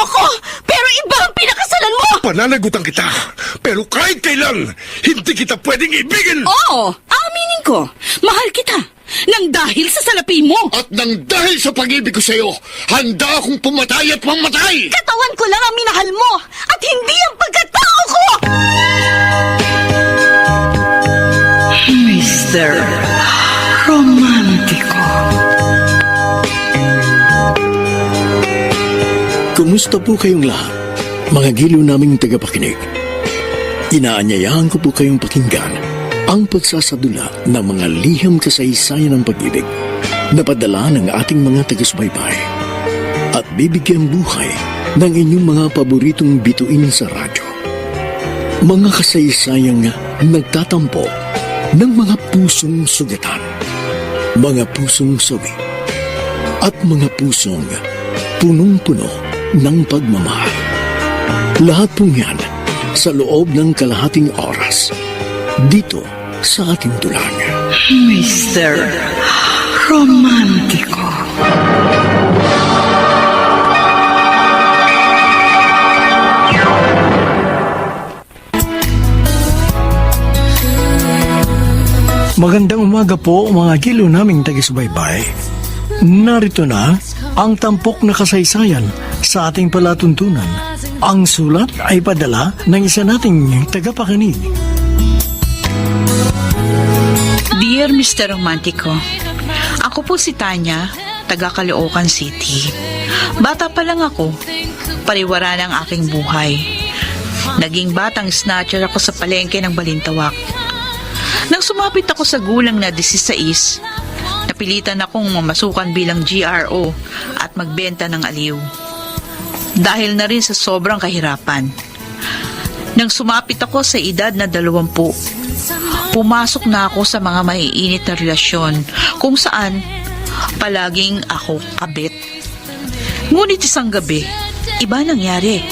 ako, pero iba ang pinakasalan mo! Pananagutan kita, pero kahit kailan, hindi kita pwedeng ibigin! Oo, aminin ko, mahal kita, nang dahil sa salapi mo! At nang dahil sa pag-ibig ko sa'yo, handa akong pumatay at mamatay! Katawan ko lang ang minahal mo, at hindi ang pagkatao ko! Mr. Romantiko. Kumusta po kayong lahat, mga giliw naming tagapakinig? Inaanyayahan ko po kayong pakinggan ang pagsasadula ng mga liham kasaysayan ng pag-ibig na padala ng ating mga taga-subaybay at bibigyan buhay ng inyong mga paboritong bituin sa radyo. Mga kasaysayang nagtatampo ng mga pusong sugatan, mga pusong sawi, at mga pusong punong-puno ng pagmamahal. Lahat pong yan sa loob ng kalahating oras dito sa ating dulang. Mr. Romantiko. Magandang umaga po mga giliw naming taga-subaybay. Narito na ang tampok na kasaysayan sa ating palatuntunan. Ang sulat ay padala ng isa nating tagapakinig. Dear Mr. Romantico, ako po si Tanya, taga Caloocan City. Bata pa lang ako, pariwara ng aking buhay. Naging batang snatcher ako sa palengke ng Balintawak. Nang sumapit ako sa gulang na 16, napilitan akong mamasukan bilang GRO at magbenta ng aliw. Dahil na rin sa sobrang kahirapan. Nang sumapit ako sa edad na 20, pumasok na ako sa mga maiinit na relasyon kung saan palaging ako kabit. Ngunit isang gabi, iba nangyari.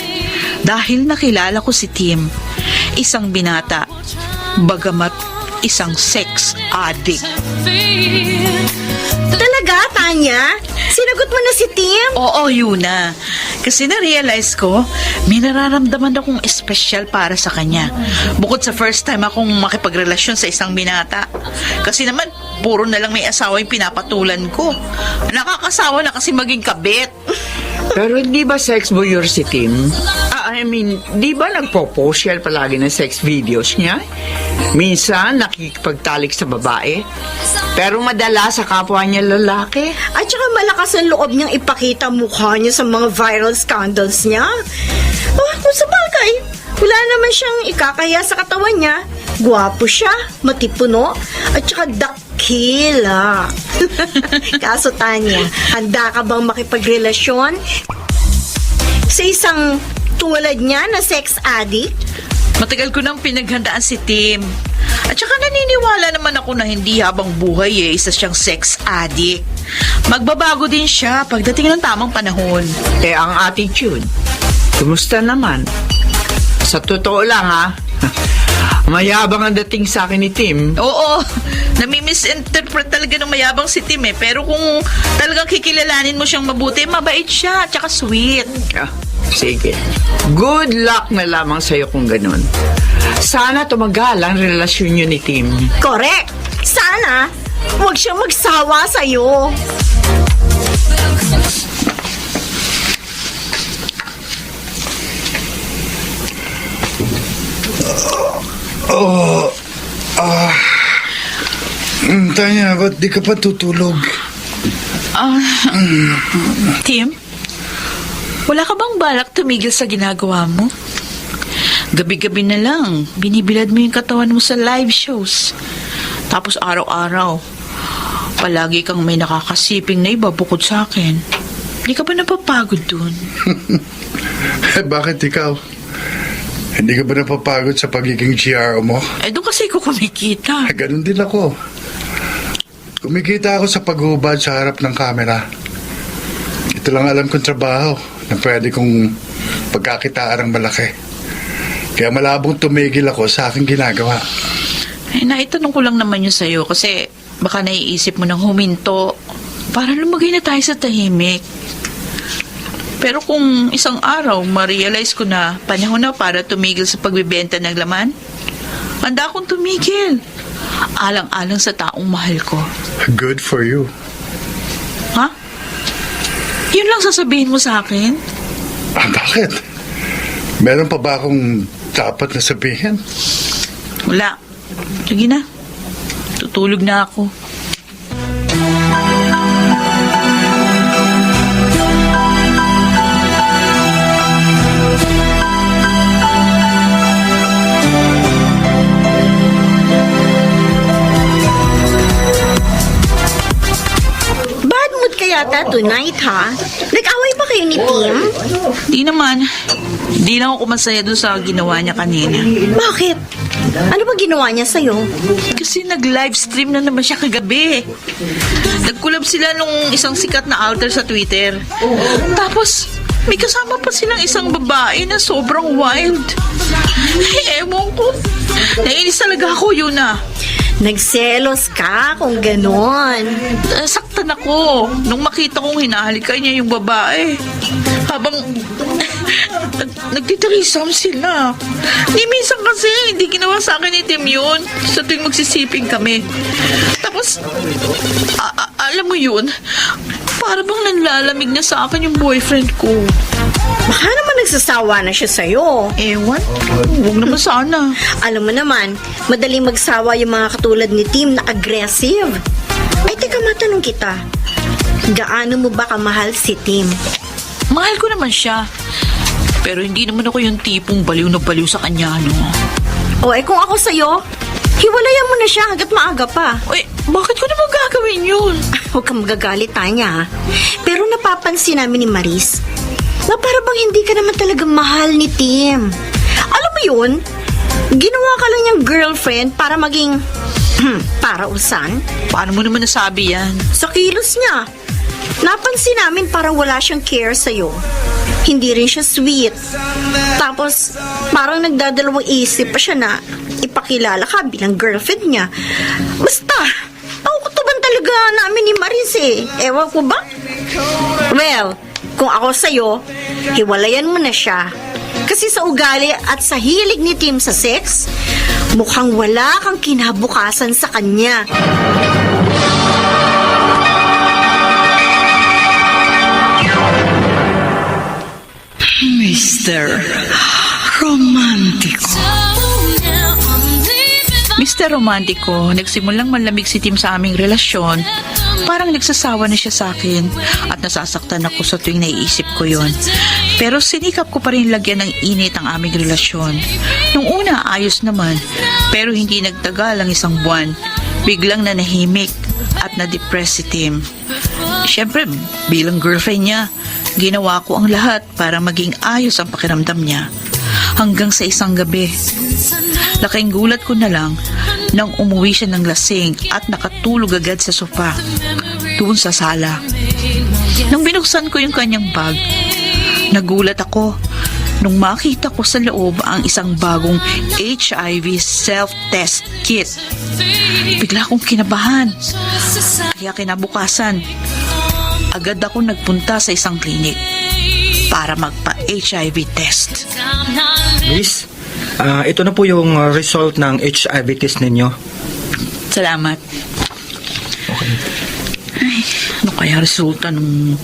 Dahil nakilala ko si Tim, isang binata, bagamat isang sex addict. Talaga, Tanya? Sinagot mo na si Tim? Oo, Yuna. Kasi na-realize ko, may nararamdaman akong espesyal para sa kanya. Bukod sa first time akong makipagrelasyon sa isang binata. Kasi naman, puro na lang may asawa yung pinapatulan ko. Nakakasawa na kasi maging kabit. Pero di ba sex voyeur si Tim? Di ba nagpo-post siya palagi ng sex videos niya? Minsan, nakikipagtalik sa babae. Pero madalas sa kapwa niya lalaki. At saka malakas ang loob niyang ipakita mukha niya sa mga viral scandals niya. Kung sa bagay, wala naman siyang ikakaya sa katawan niya. Gwapo siya, matipuno, at saka dakila. Kaso Tanya, handa ka bang makipagrelasyon sa isang tulad niya na sex addict? Matagal ko nang pinaghandaan si Tim. At saka naniniwala naman ako na hindi habang buhay isa siyang sex addict. Magbabago din siya pagdating ng tamang panahon. Ang attitude, kumusta naman? Sa totoo lang mayabang ang dating sa akin ni Tim. Oo, nami-misinterpret talaga ng mayabang si Tim eh. Pero kung talagang kikilalanin mo siyang mabuti, mabait siya at saka sweet. Sige. Good luck na lamang sa'yo kung ganun. Sana tumagal ang relasyon niyo ni Tim. Correct! Sana, huwag siyang magsawa sa'yo. Tanya, ba't di ka pa tutulog? Tim, wala ka bang balak tumigil sa ginagawa mo? Gabi-gabi na lang, binibilad mo yung katawan mo sa live shows. Tapos araw-araw, palagi kang may nakakasiping na iba bukod sa akin. Hindi ka ba napapagod dun? Bakit ikaw? Hindi ka ba napapagod sa pagiging GRO mo? Doon kasi ko kumikita. Ganun din ako. Kumikita ako sa paghubad sa harap ng kamera. Ito lang alam kong trabaho na pwede kong pagkakitaan ng malaki. Kaya malabong tumigil ako sa aking ginagawa. Naitanong ko lang naman yun sa'yo kasi baka naiisip mo ng huminto para lumagay na tayo sa tahimik. Pero kung isang araw ma-realize ko na panahon na para tumigil sa pagbibenta ng laman, handa akong tumigil. Alang-alang sa taong mahal ko. Good for you. Ha? Yun lang sasabihin mo sa akin? Bakit? Meron pa ba akong dapat na sabihin? Wala. Sige na. Tutulog na ako. Bad mood ka yata tonight, ha? Nag-away ba kayo ni Tim? Di naman. Di lang ako masaya doon sa ginawa niya kanina. Bakit? Ano ba ginawa niya sa'yo? Kasi nag-livestream na naman siya kagabi. Nag-collab sila nung isang sikat na alter sa Twitter. Tapos, may kasama pa silang isang babae na sobrang wild. Ewan ko. Nainis talaga ako, yun ah. Nagselos ka kung ganon. Saktan ako nung makita kong hinahalikan niya yung babae. Habang nagtitirisam sila. Ni minsan kasi hindi ginawa sa akin ni Tim yun sa tuwing magsisiping kami. Tapos, alam mo yun, para bang nanlalamig na sa akin yung boyfriend ko. Baka naman nagsasawa na siya sa'yo. Ewan, huwag naman sana. Alam mo naman, madaling magsawa yung mga katulad ni Tim na aggressive. Ay, teka, matanong kita. Gaano mo ba kamahal si Tim? Mahal ko naman siya. Pero hindi naman ako yung tipong baliw na baliw sa kanya, no? O, kung ako sa'yo, hiwalayan mo na siya hanggat maaga pa. Uy, bakit ko naman gagawin yun? Huwag kang magagalit, Tanya, ha? Pero napapansin namin ni Maris na para bang hindi ka naman talaga mahal ni Tim. Alam mo yun? Ginawa ka lang niyang girlfriend para maging parausan. Paano mo naman nasabi yan? Sa kilos niya. Napansin namin parang wala siyang care sa'yo. Hindi rin siya sweet. Tapos, parang nagdadalawang isip pa siya na ipakilala ka bilang girlfriend niya. Basta, ang kutuban talaga namin ni Maris eh. Ewan ko ba? Well, kung ako sa'yo, hiwalayan mo na siya. Kasi sa ugali at sa hilig ni Tim sa sex, mukhang wala kang kinabukasan sa kanya. Mr. Romantico. Mr. Romantico, nagsimulang malamig si Tim sa aming relasyon. Parang nagsasawa na siya sa akin at nasasaktan ako sa tuwing naiisip ko yon. Pero sinikap ko pa rin lagyan ng init ang aming relasyon. Nung una, ayos naman. Pero hindi nagtagal ang isang buwan. Biglang nanahimik at na-depress si Tim. Siyempre, bilang girlfriend niya, ginawa ko ang lahat para maging ayos ang pakiramdam niya. Hanggang sa isang gabi, laking gulat ko na lang nang umuwi siya ng lasing at nakatulog agad sa sofa doon sa sala. Nang binuksan ko yung kanyang bag, nagulat ako nung makita ko sa loob ang isang bagong HIV self-test kit. Bigla akong kinabahan. Kaya kinabukasan, agad ako nagpunta sa isang klinik para magpa-HIV test. Miss, ito na po yung result ng HIV test ninyo. Salamat. Ay, ano kaya resulta ng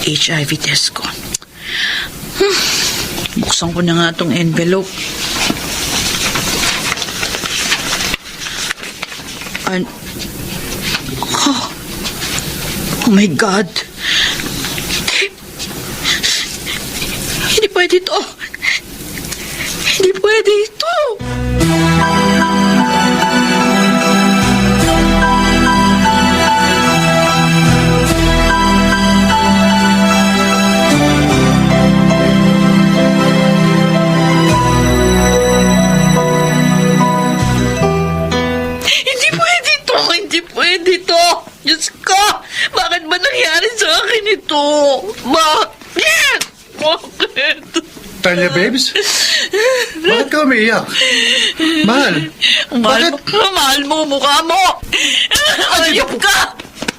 HIV test ko? Buksan ko na nga itong envelope. Oh my God! Hindi pwede ito! Hindi pwede ito! Hindi pwede ito! Hindi pwede ito! Diyos ko! Bakit ba nangyari sa akin ito? Bakit? Bakit? Tanya, babes? Bakit ka umiiyak? Mahal, Mahal bakit? mo, mahal mo, mukha mo! Ayop ka!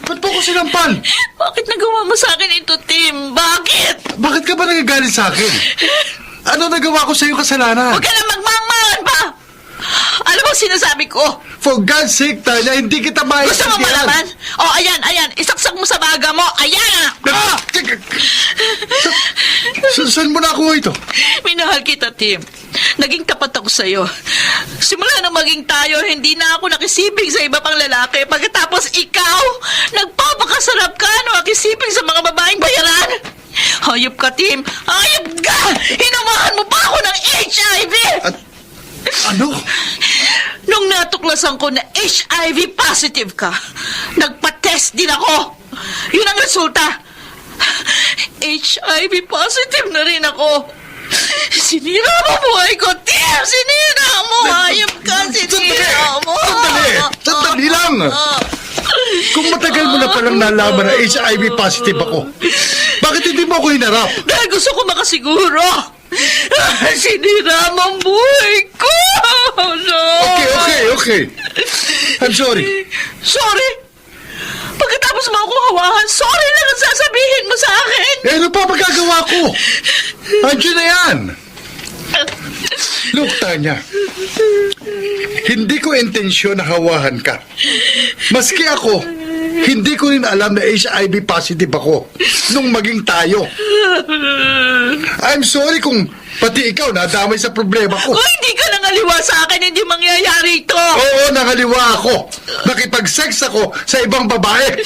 Ba't po ko sinampal? Bakit nagawa mo sa akin ito, Tim? Bakit? Bakit Ba't ka ba nagagalit sa akin? Ano nagawa ko sa'yo kasalanan? Huwag ka na magmangmangan pa! Ano bang sinasabi ko? For God's sake, Tanya, hindi kita Gusto mo maintindihan. malaman? Oh, ayan. Isaksak mo sa baga mo. Ayan! Oh! Saan mo nakuha ito? Minahal kita, Tim. Naging tapat ako sa'yo. Simula nang maging tayo, hindi na ako nakisiping sa iba pang lalaki. Pagkatapos ikaw, nagpapakasarap ka nakisiping sa mga babaeng bayaran. Hayop ka, Tim. Hayop ka! Hinamahan mo pa ako ng HIV! At ano? Nung natuklasan ko na HIV positive ka, nagpa-test din ako. Yun ang resulta. HIV positive na rin ako. Sinira mo buhay ko, Tim! Sinira mo! Hayop ka! Sinira mo! Sandali lang! Kung matagal mo na palang nalaman na HIV positive ako, bakit hindi mo ako hinarap? Dahil gusto ko makasiguro. Sinira mo ang buhay ko! No! Okay. I'm sorry. Sorry? Pagkatapos mo ako hawahan, sorry lang ang sasabihin mo sa akin. Eh, ano pa magagawa ko? Andiyan na yan. Look, Tanya. Hindi ko intensyon na hawahan ka. Maski ako, hindi ko rin alam na HIV positive ako nung maging tayo. I'm sorry kung pati ikaw nadamay sa problema ko. Kung hindi ka nangaliwa sa akin, hindi mangyayari ito. Oo, nangaliwa ako. Nakipag-sex ako sa ibang babae.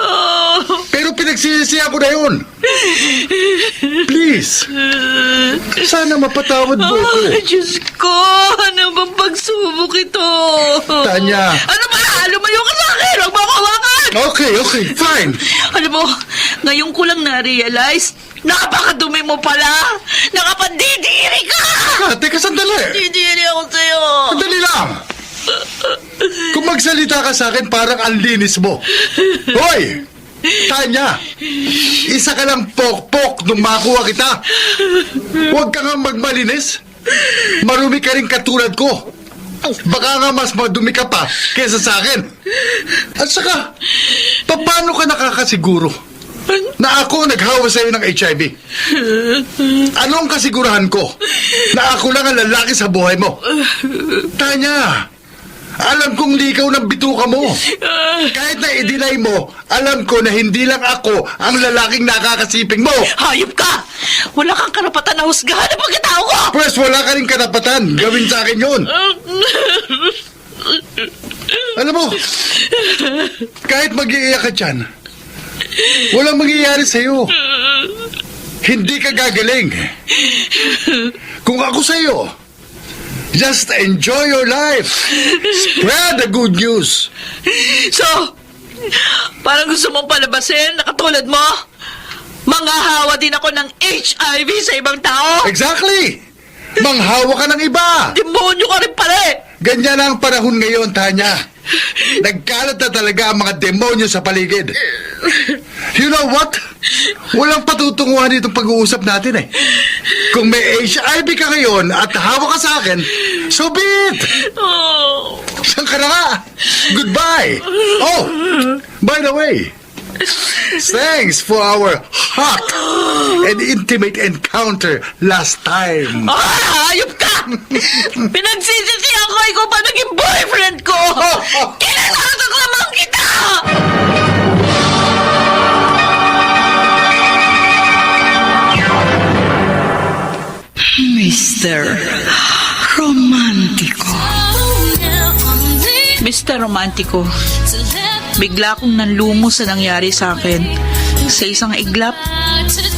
Oh. Pero pinagsisisihan ko na yun. Please. Sana mapatawad mo ako. Diyos ko, ano bang pagsubok ito? Tanya. Ano ba? Lumayo ka sa akin! Huwag mo ako hawakan! Okay, fine. Alam mo, ngayon ko lang na-realize, napakadumi mo pala! Nakapandidiri ka! Teka, sandali. Didiri ako sa'yo! Sandali lang. Kung magsalita ka sa akin, parang ang linis mo. Hoy! Tanya! Isa ka lang pok-pok nung makuha kita. Huwag ka nga magmalinis. Marumi ka rin katulad ko. Baka nga mas madumi ka pa kaysa sa akin. At saka, paano ka nakakasiguro na ako naghawa sa'yo ng HIV? Anong kasigurahan ko na ako lang ang lalaki sa buhay mo? Tanya, alam kong likaw ng bituka mo. Kahit na i-deny mo, alam ko na hindi lang ako ang lalaking nakakasiping mo. Hayop ka! Wala kang karapatan na husgahan ang pagkatao ko! Pwes, wala ka rin karapatan. Gawin sa akin yun. Alam mo, kahit mag-iiyak ka dyan, walang mangyayari sa'yo. Hindi ka gagaling. Kung ako sa'yo, just enjoy your life. Spread the good news. So, parang gusto mong palabasin na katulad mo? Manghahawa din ako ng HIV sa ibang tao? Exactly. Manghawa ka ng iba. Demonyo ka rin pala eh! Ganyan ang panahon ngayon, Tanya. Nagkalat na talaga ang mga demonyo sa paligid. You know what? Walang patutunguhan itong pag-uusap natin eh. Kung may HIV ka ngayon at hawa ka sa akin, so be it! Oh. Saan ka na nga? Goodbye! Oh, by the way, thanks for our hot and intimate encounter last time. Hayop ka! Pinagsisisihan ko ikaw pa naging boyfriend ko! Kinalatak lamang kita! Mr. Romantico. Mr. Romantico, bigla akong nanlumo sa nangyari sa akin. Sa isang iglap,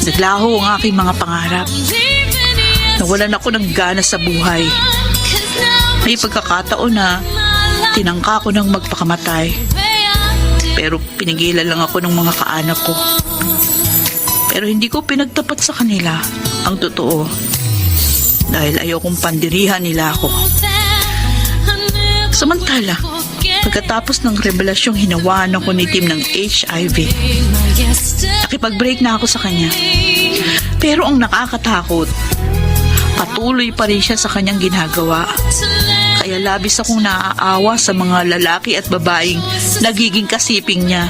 naglaho ang aking mga pangarap. Nawalan ako ng gana sa buhay. May pagkakataon na tinangka ko ng magpakamatay. Pero pinigilan lang ako ng mga kaanak ko. Pero hindi ko pinagtapat sa kanila ang totoo. Dahil ayokong pandirihan nila ako. Samantala, pagkatapos ng revelasyong hinawaan ako ni Tim ng HIV, nakipag-break na ako sa kanya. Pero ang nakakatakot, patuloy pa rin siya sa kanyang ginagawa. Kaya labis akong naaawa sa mga lalaki at babaeng nagiging kasiping niya.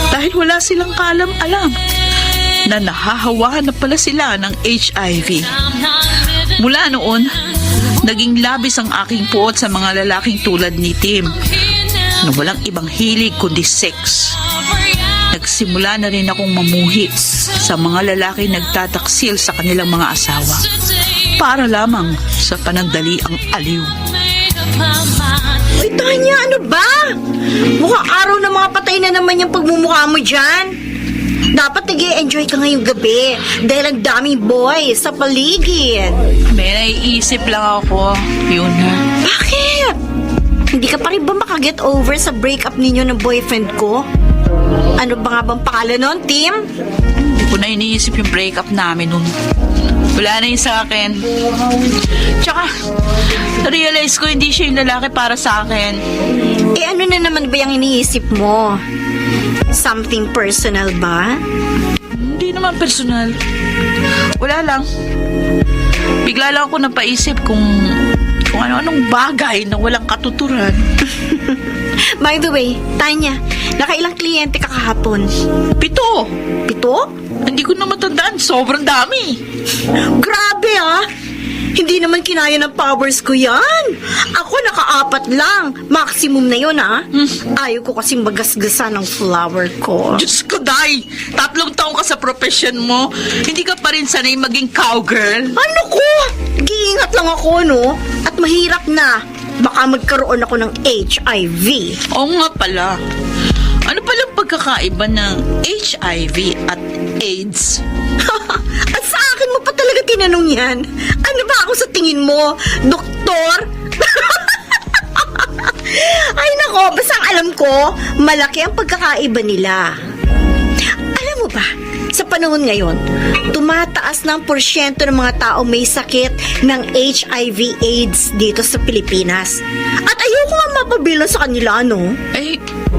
Dahil wala silang kaalam-alam. na nahahawahan na pala sila ng HIV. Mula noon, naging labis ang aking puot sa mga lalaking tulad ni Tim na walang ibang hilig kundi sex. Nagsimula na rin akong mamuhi sa mga lalaki nagtataksil sa kanilang mga asawa para lamang sa panandaliang aliw. Uy, Tanya, ano ba? Mukhang araw na mga patay na naman yung pagmumukha mo dyan. Dapat nag-i-enjoy ka ngayong gabi dahil ang daming boys sa paligid. May naiisip lang ako, Yuna. Bakit? Hindi ka pa rin ba makaget over sa breakup ninyo ng boyfriend ko? Ano ba nga bang pangalan nun, Tim? Hindi ko na iniisip yung breakup namin nun. Wala na yun sa akin. Tsaka, realize ko hindi siya yung lalaki para sa akin. Eh ano na naman ba yung iniisip mo? Something personal ba? Hindi naman personal. Wala lang. Bigla lang ako napaisip kung ano-anong bagay na walang katuturan. By the way, Tanya, nakailang kliyente ka kahapon? 7. 7? Hindi ko na matandaan. Sobrang dami. Grabe ah! Hindi naman kinaya ng powers ko yan. Ako naka-4 lang. Maximum na yun ah. Ayaw ko kasing magasgasan ng flower ko. Diyos ko, Day! 3 taong ka sa profession mo. Hindi ka pa rin sanay maging cowgirl. Ano ko? Giingat lang ako, no? At mahirap na. Baka magkaroon ako ng HIV. Oo nga pala. Ano palang pagkakaiba ng HIV at AIDS? At sa akin mo pa talaga tinanong yan? Ano ba ako sa tingin mo? Doktor? Ay nako, basta ang alam ko, malaki ang pagkakaiba nila. Alam mo ba, sa panahon ngayon, tumataas na ang porsyento ng mga tao may sakit ng HIV/AIDS dito sa Pilipinas. At ayoko nga mapabilang sa kanila, no?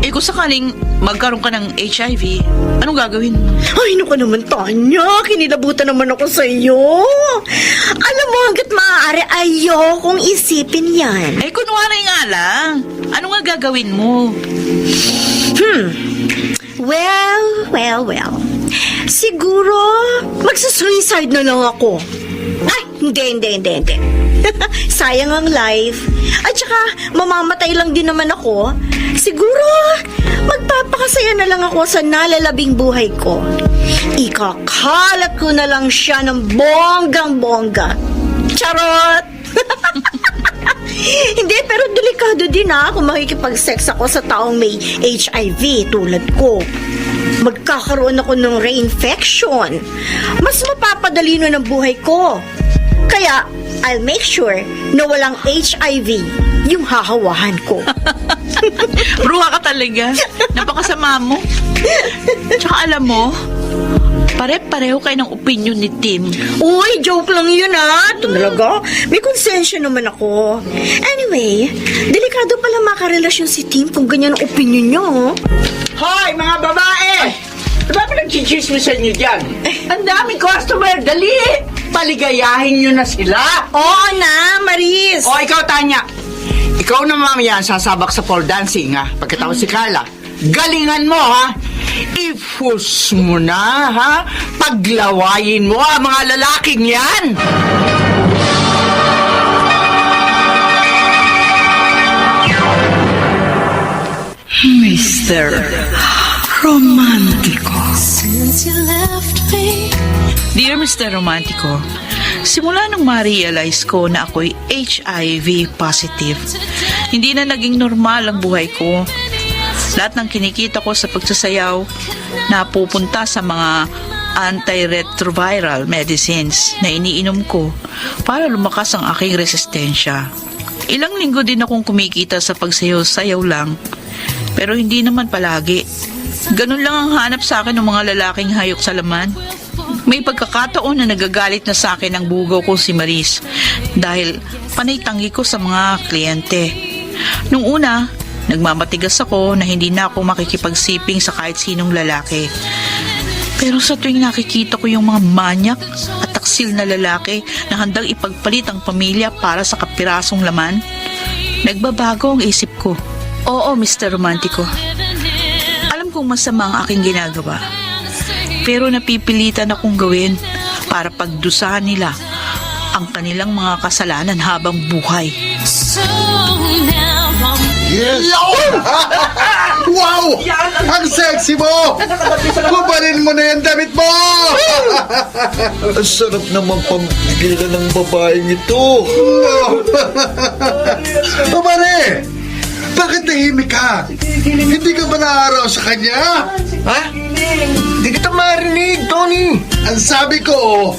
Kung sakaling magkaroon ka ng HIV, anong gagawin mo? Ay, naku naman, Tanya. Kinilabutan naman ako sa iyo. Alam mo, hanggat maaari, ayokong isipin yan. Kunwari nga lang. Ano nga gagawin mo? Well. Siguro, magsa-suicide na lang ako. Ay, hindi. Sayang ang life. At saka, mamamatay lang din naman ako. Siguro, magpapakasaya na lang ako sa nalalabing buhay ko. Ikakalat ko na lang siya ng bonggang-bongga. Charot! Hindi, pero delikado din kung makikipag-sex ako sa taong may HIV tulad ko. Magkakaroon ako ng reinfection. Mas mapapadali nun ang buhay ko. Kaya, I'll make sure na walang HIV yung hahawahan ko. Bruha ka talaga. Napakasama mo. Tsaka alam mo, pare-pareho kayo ng opinion ni Tim. Uy, joke lang yun Talaga? May konsensya naman ako. Anyway, delikado pala makarelasyon si Tim kung ganyan ang opinion niyo. Hoy, mga babae! Ano ba nagchichismisan niyo dyan? Ang daming customer, dali! Paligayahin niyo na sila! Oo na, Maris! O, ikaw, Tanya. Ikaw na mamaya sasabak sa pole dancing, ha? Pagkatapos si Carla. Galingan mo, ha? I-push mo na, ha? Paglawayin mo, ha? Mga lalaking yan! Mr. Romantico. Dear Mr. Romantico, simula nung ma-realize ko na ako'y HIV positive, hindi na naging normal ang buhay ko. Lahat ng kinikita ko sa pagsasayaw napupunta sa mga antiretroviral medicines na iniinom ko para lumakas ang aking resistensya. Ilang linggo din akong kumikita sa pagsayaw-sayaw lang, pero hindi naman palagi. Ganun lang ang hanap sa akin ng mga lalaking hayok sa laman. May pagkakataon na nagagalit na sa akin ang bugaw ko si Maris dahil panay-tanggi ko sa mga kliyente. Nung una, nagmamatigas ako na hindi na ako makikipagsiping sa kahit sinong lalaki. Pero sa tuwing nakikita ko yung mga manyak at taksil na lalaki na handang ipagpalit ang pamilya para sa kapirasong laman, nagbabago ang isip ko. Oo, Mr. Romantico. Alam kong masama ang aking ginagawa. pero napipilitan akong gawin para pagdusahan nila ang kanilang mga kasalanan habang buhay. Yes! Wow! Ang sexy mo! Kubalin mo na yung damit mo! Ang sarap naman pampigilan ng babaeng ito. O pare, bakit tahimik ka? Hindi ka ba naaraw sa kanya? Ha? Hindi kita marinig, Tony. Ang sabi ko,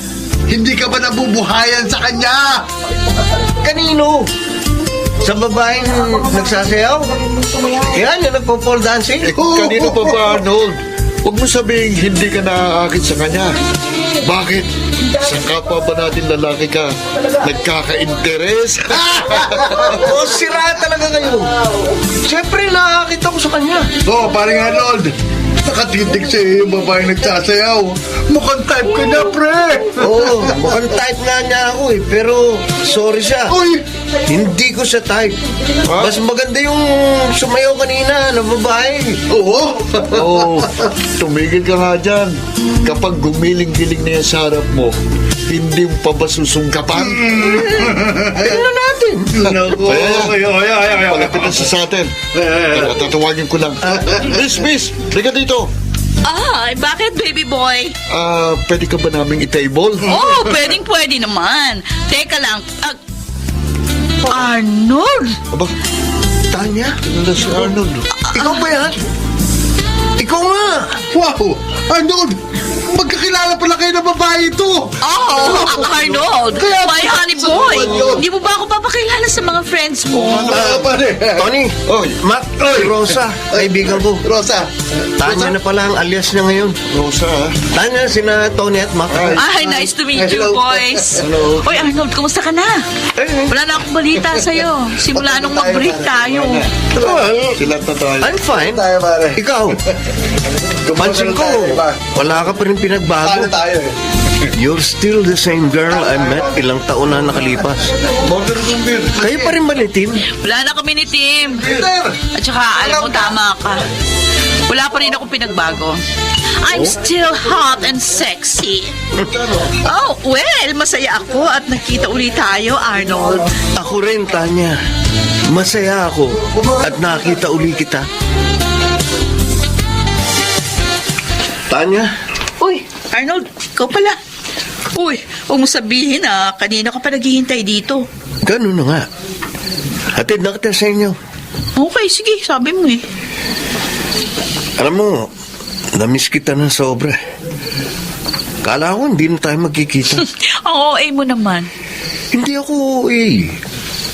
hindi ka ba nabubuhayan sa kanya? Kanino? Sa babaeng nagsasayaw? Yan, yung nagpo-pole dancing? Kanino pa ba, Arnold? Huwag mo sabihin hindi ka naaakit sa kanya. Bakit? Sa kapwa ba natin lalaki ka, nagkaka-interes? O sira talaga kayo. Siyempre, naaakit ako sa kanya. Oo, paring Arnold. Nakatitig sa'yo yung babaeng nagsasayaw. Mukhang type ka na, pre! Oo, mukhang type nga niya ako eh. Pero, sorry siya. Uy! Hindi ko siya type. Mas maganda yung sumayaw kanina na babae. Oo? Oo, tumigil ka nga dyan. Kapag gumiling-giling na yan sa harap mo, hindi mo pa ba susungkapan? Tingnan natin. Naku, ay. Palapit na sa atin. Tatawagin ko lang. Miss, liga dito. Bakit, baby boy? Pwede ka ba naming i-table? Oh, pwede naman. Teka lang. Arnold! Aba, Tanya? Ano si Arnold? Ikaw ba yan? Ikaw nga! Wow! Arnold! Magkakilala pala kayo ng babae ito! Arnold! My honey boy! Hindi mo ba ako papakilala sa mga friends mo? Pare! Tony! Oy, Mac! Oy, Rosa! Kaibigan ko. Rosa! Tanya na pala ang alias niya ngayon. Rosa, ha? Tanya, sina Tony at Mac. Nice to meet you, Hello. boys. Hello. Oy, Arnold, kumusta ka na? Wala na akong balita sa'yo. Simula nung mag-break tayo. Well, Sila tayo. I'm fine. Tayo, pare. Ikaw, pansin ko, wala ka pa rin pinagbago. tayo eh. You're still the same girl I met ilang taon na nakalipas. Border kumbir. Kayo pa rin ba ni Tim? Wala na kami ni Tim. Peter! At saka, alam mo, tama ka. Wala pa rin akong pinagbago. I'm still hot and sexy. Oh, well, masaya ako at nakita ulit tayo, Arnold. Ako rin, Tanya. Masaya ako at nakita uli kita. Tanya, Uy, Arnold, ikaw pala. Uy, huwag mo sabihin kanina ka pa naghihintay dito. ganun na nga. Hatid na kita sa inyo. Okay, sige, sabi mo eh. Alam mo, namiss kita ng sobra. Kala ko hindi na tayo magkikita. Ang OA mo naman. Hindi ako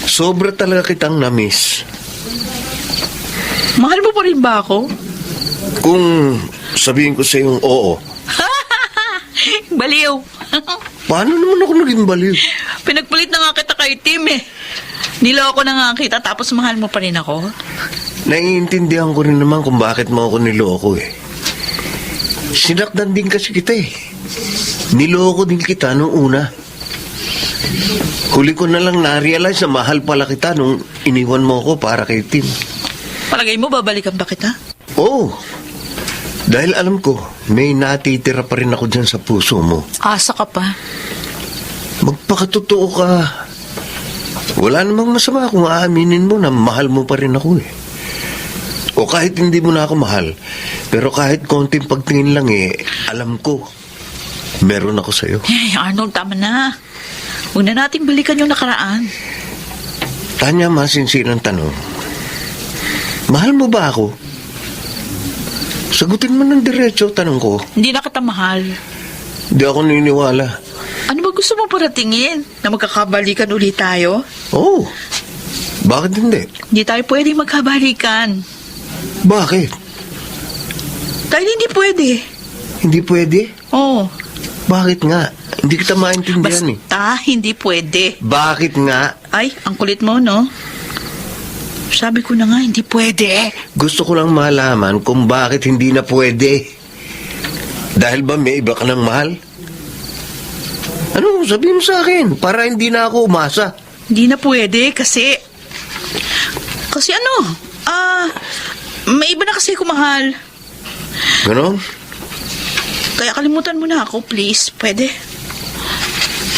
sobra talaga kitang namiss. Mahal mo pa rin ba ako? Kung sabihin ko sa yung oo, Baliw. paano naman ako naging baliw? Pinagpalit na nga kita kay Tim eh. Niloko na nga kita tapos mahal mo pa rin ako. Naiintindihan ko rin naman kung bakit mo ako niloko eh. Sinaktan din kasi kita eh. Niloko din kita nung una. Huli ko na lang na-realize na mahal pala kita nung iniwan mo ako para kay Tim. Palagay mo babalikan ba kita? Oo. Dahil alam ko, may natitira pa rin ako dyan sa puso mo. Asa ka pa. Magpakatotoo ka. Wala namang masama kung aaminin mo na mahal mo pa rin ako eh. O kahit hindi mo na ako mahal, pero kahit konting pagtingin lang alam ko, meron ako sa'yo. Hey, Arnold, tama na. Huwag na nating balikan yung nakaraan. Tanya, masinsinang tanong. Mahal mo ba ako? Sagutin mo ng diretso, tanong ko. Hindi na kita mahal. Di ako niniwala. Ano ba gusto mo paratingin? Na magkakabalikan ulit tayo? Oh, bakit hindi? Hindi tayo pwedeng magkabalikan. Bakit? Dahil hindi pwede. Hindi pwede? Oo. Bakit nga? Hindi kita maintindihan Basta hindi pwede. Bakit nga? Ay, ang kulit mo, no? Sabi ko na nga, hindi pwede. Gusto ko lang malaman kung bakit hindi na pwede. Dahil ba may iba ka ng mahal? Ano, sabihin mo sa akin para hindi na ako umasa. Hindi na pwede kasi... Kasi ano? May iba na kasi ako mahal. Ganon? Kaya kalimutan mo na ako, please. Pwede?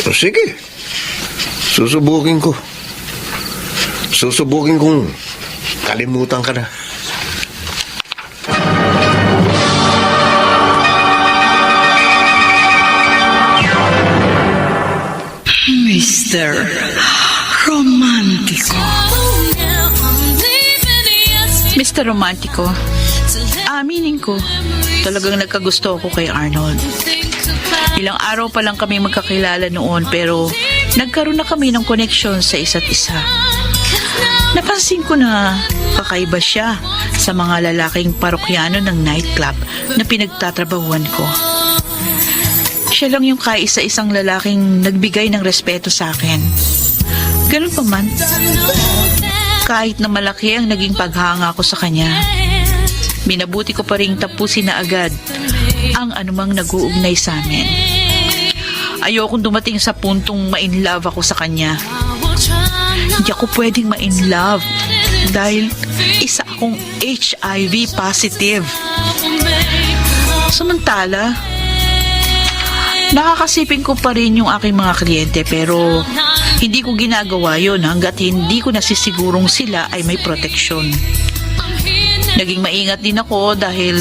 O sige. Susubukin ko. Susubukin kong kalimutan ka na. Mr. Romantico. Mr. Romantico, aminin ko, talagang nagkagusto ako kay Arnold. Ilang araw pa lang kami magkakilala noon pero nagkaroon na kami ng koneksyon sa isa't isa. Napansin ko na kakaiba siya sa mga lalaking parokyano ng nightclub na pinagtatrabahuan ko. Siya lang yung kaisa-isang lalaking nagbigay ng respeto sa akin. Ganun pa man, kahit na malaki ang naging paghanga ko sa kanya, minabuti ko pa ring tapusin na agad ang anumang nag-uugnay sa amin. Ayokong dumating sa puntong ma-inlove ako sa kanya. Hindi ako pwedeng ma-inlove dahil isa akong HIV positive. Samantala, nakakasipin ko pa rin yung aking mga kliyente pero hindi ko ginagawa yun hanggat hindi ko nasisigurong sila ay may proteksyon. Naging maingat din ako dahil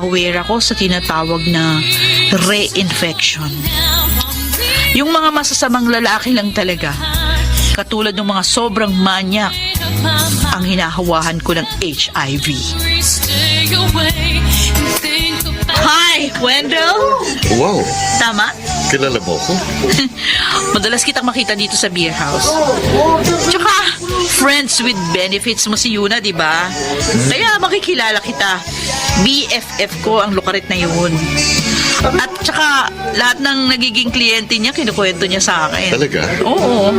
aware ako sa tinatawag na reinfection. Yung mga masasamang lalaki lang talaga, katulad ng mga sobrang manyak, ang hinahawahan ko ng HIV. Hi, Wendell! Wow, Tama? kilala mo ko? Madalas kitang makita dito sa beer house. Tsaka, friends with benefits mo si Yuna, di ba? Kaya makikilala kita. BFF ko ang lukarit na yun. At tsaka, lahat ng nagiging kliyente niya, kinukwento niya sa akin. Talaga? Oo.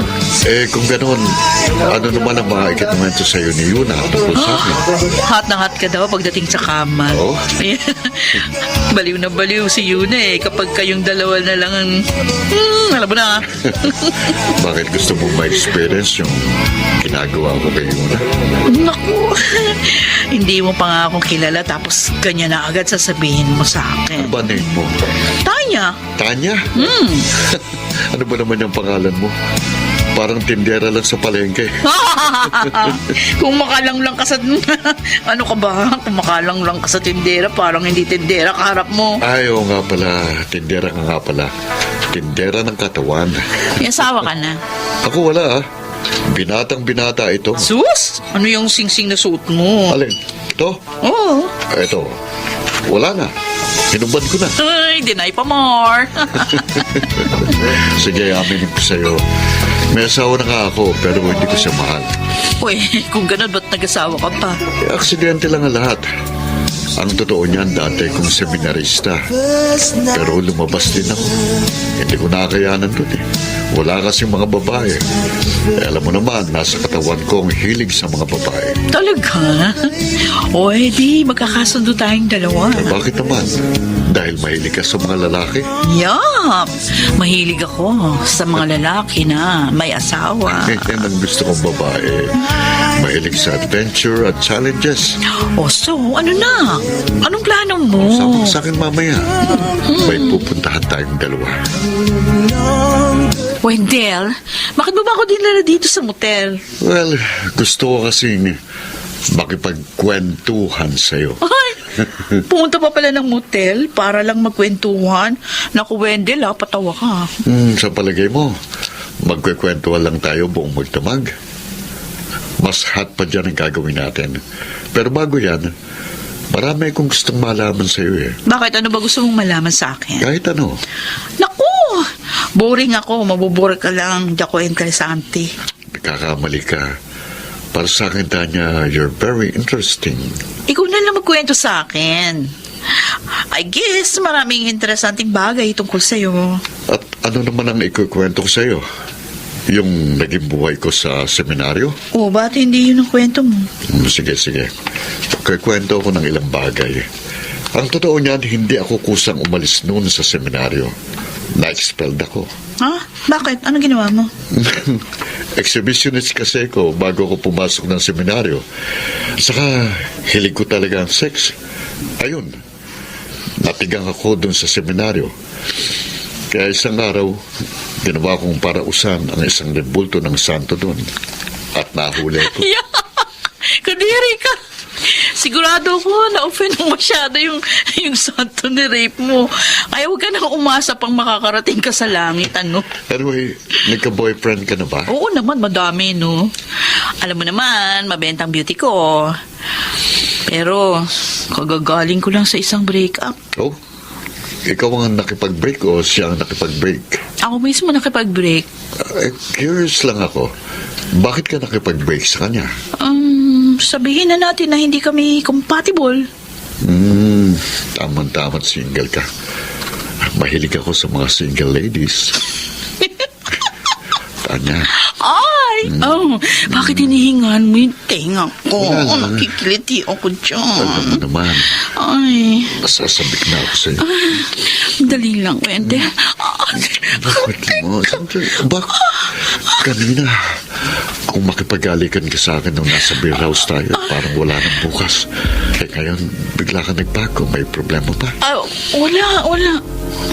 Kung gano'n, ano naman ang mga ikitumento sa'yo ni Yuna tungkol sa akin? Hot na hot ka daw pagdating sa kama. Oo. Baliw na baliw si Yuna kapag kayong dalawa na lang ang... alam mo na. Bakit gusto mo ma-experience yung ginagawa ko kay Yuna? Naku, hindi mo pa nga akong kilala tapos ganyan na agad sasabihin mo sa Ano akin. ba name mo? Tanya. Tanya? Ano ba naman yung pangalan mo? Parang tindera lang sa palengke. Kung makalang lang ka sa... ano ka ba? Kung makalang lang ka sa tindera, parang hindi tindera kaharap mo. Ay, oo nga pala. Tindera ka nga pala. Tindera ng katawan. May asawa ka na. Ako wala ah. Binatang binata ito. Sus! Ano yung singsing na suot mo? Alin? Ito? Oo. Ito. Wala na. Hinubad ko na. Ay, deny pa more. Sige, aminin ko sa'yo. May asawa na nga ako, pero hindi ko siya mahal. Uy, kung ganun, ba't nag-asawa ka pa? Aksidente lang ang lahat. Ang totoo niyan, dati kong seminarista. Pero lumabas din ako. Hindi ko nakakayanan doon eh. Wala kasing mga babae. Alam mo naman, nasa katawan ko ang hilig sa mga babae. Talaga? O, di, magkakasundo tayong dalawa. Bakit naman? Dahil mahilig ka sa mga lalaki? Yup! Mahilig ako sa mga lalaki na may asawa. Yan ang gusto kong babae. Mahilig sa adventure at challenges. O, so, ano na? Anong plano mo? Sama ka sa akin mamaya. May pupuntahan tayong dalawa. Wendell, bakit mo ba ako dinala dito sa motel? Well, gusto ko kasing makipagkwentuhan sa'yo. Ay, pumunta pa pala ng motel para lang magkwentuhan. Naku, Wendell, patawa ka. Sa palagay mo, magkikwentuhan lang tayo buong magdamag. Mas hot pa dyan ang gagawin natin. Pero bago yan, marami akong gustong malaman sa'yo eh. Bakit? Ano ba gusto mong malaman sa akin? Kahit ano. Naku! Boring ako. Mabubore ka lang. Di ako interesante. Nagkakamali ka. Para sa akin, Tanya, you're very interesting. Ikaw na lang magkwento sa akin. I guess maraming interesanting bagay tungkol sa'yo. At ano naman ang ikukwento ko sa'yo? Yung naging buhay ko sa seminaryo? O, ba't hindi yun ang kwento mo? Sige. Kikwento ko ng ilang bagay. Ang totoo niyan, hindi ako kusang umalis noon sa seminaryo. Na-expelled ako. Ha? Bakit? Ano ginawa mo? Exhibitionist kasi ko bago ako pumasok ng seminaryo. Saka, hilig ko talaga ang sex. Ayun, tigang ako doon sa seminaryo. Kaya isang araw, ginawa kong parausan ang isang rebulto ng santo doon. At nahuli ko. Kadiri ka. Sigurado ko na-offend mo masyado yung santo ni rape mo. Kaya huwag ka nang umasa pang makakarating ka sa langit, ano? Anyway, nagka-boyfriend ka na ba? Oo naman, madami, no? Alam mo naman, mabentang beauty ko. Pero, kagagaling ko lang sa isang breakup. Oh, ikaw ang nakipag-break o siya ang nakipag-break? Ako mismo nakipag-break. Curious lang ako. Bakit ka nakipag-break sa kanya? Sabihin na natin na hindi kami compatible. Tama-tama single ka. Mahilig ako sa mga single ladies. Tanya. Ay! Bakit hinihingan mo yung tenga ko? Wala. Nakikiliti ako dyan. Alam mo naman, Ay, nasasabik na ako sa'yo. dali lang, Wende. Bakit mo? Bakit? Kanina, kung makipagalikan ka sa akin nung nasa beer house tayo, parang wala nang bukas. Eh ngayon, bigla ka nagbago. May problema ba? Wala.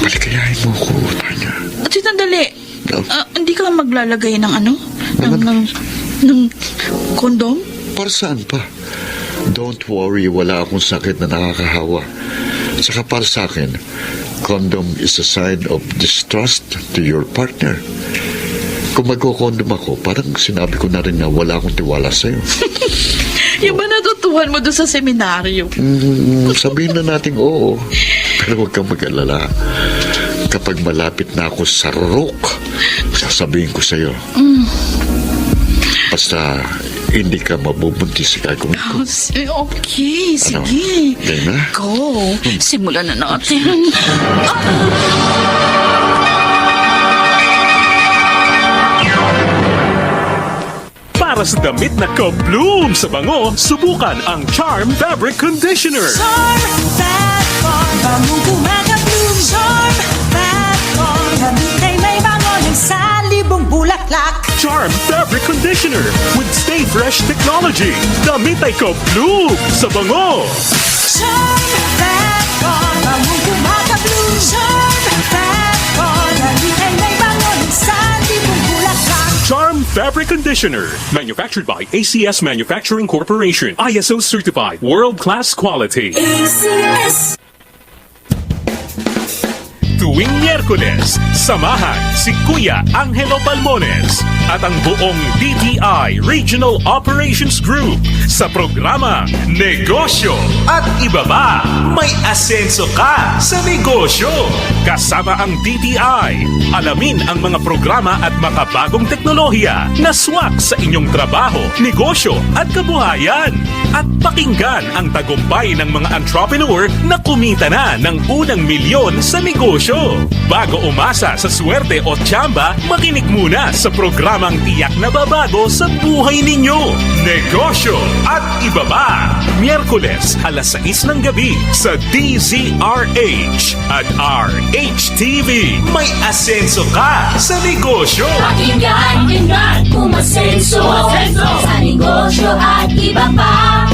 Palikayahin mo ko, Tanya. At sandali. No. Hindi ka maglalagay ng ano? Ng kondom? Para saan pa? Don't worry, wala akong sakit na nakakahawa. Saka para sa akin, condom is a sign of distrust to your partner. Kung magkukondom ako, parang sinabi ko na rin na wala akong tiwala sa'yo. Yung ba natutuhan mo doon sa seminaryo? Sabihin na natin oo. Pero huwag kang mag-alala. Kapag malapit na ako sa rook, sasabihin ko sa'yo. Basta hindi ka mabubuntis sa gagawin ko. Okay, sige. Game na? Go. Simulan na natin. Para sa damit na ka-bloom sa bango, subukan ang Charm Fabric Conditioner. Charm Fatcon, bangong kumaka-bloom. Charm Fatcon, damit ay may bango ng salibong bulaklak. Charm Fabric Conditioner with Stay Fresh Technology. Damit ay ka-bloom sa bango. Charm Fatcon, bangong kumaka-bloom. Charm Fatcon, damit ay may bango ng salibong bulaklak. Charm Fabric Conditioner. Manufactured by ACS Manufacturing Corporation. ISO certified. World-class quality. ACS. Tuwing Miyerkules, samahan si Kuya Angelo Palmones at ang buong DTI Regional Operations Group sa programa Negosyo at Iba Pa. May asenso ka sa negosyo. Kasama ang DTI, alamin ang mga programa at makabagong teknolohiya na swak sa inyong trabaho, negosyo at kabuhayan. At pakinggan ang tagumpay ng mga entrepreneur na kumita na ng unang milyon sa negosyo. Bago umasa sa swerte o tsamba, makinig muna sa programang tiyak na babago sa buhay ninyo. Negosyo at Iba Pa. Miyerkules, alas 6 ng gabi sa DZRH at RHTV. May asenso ka sa negosyo. Pakinggan, umasenso sa negosyo at iba pa.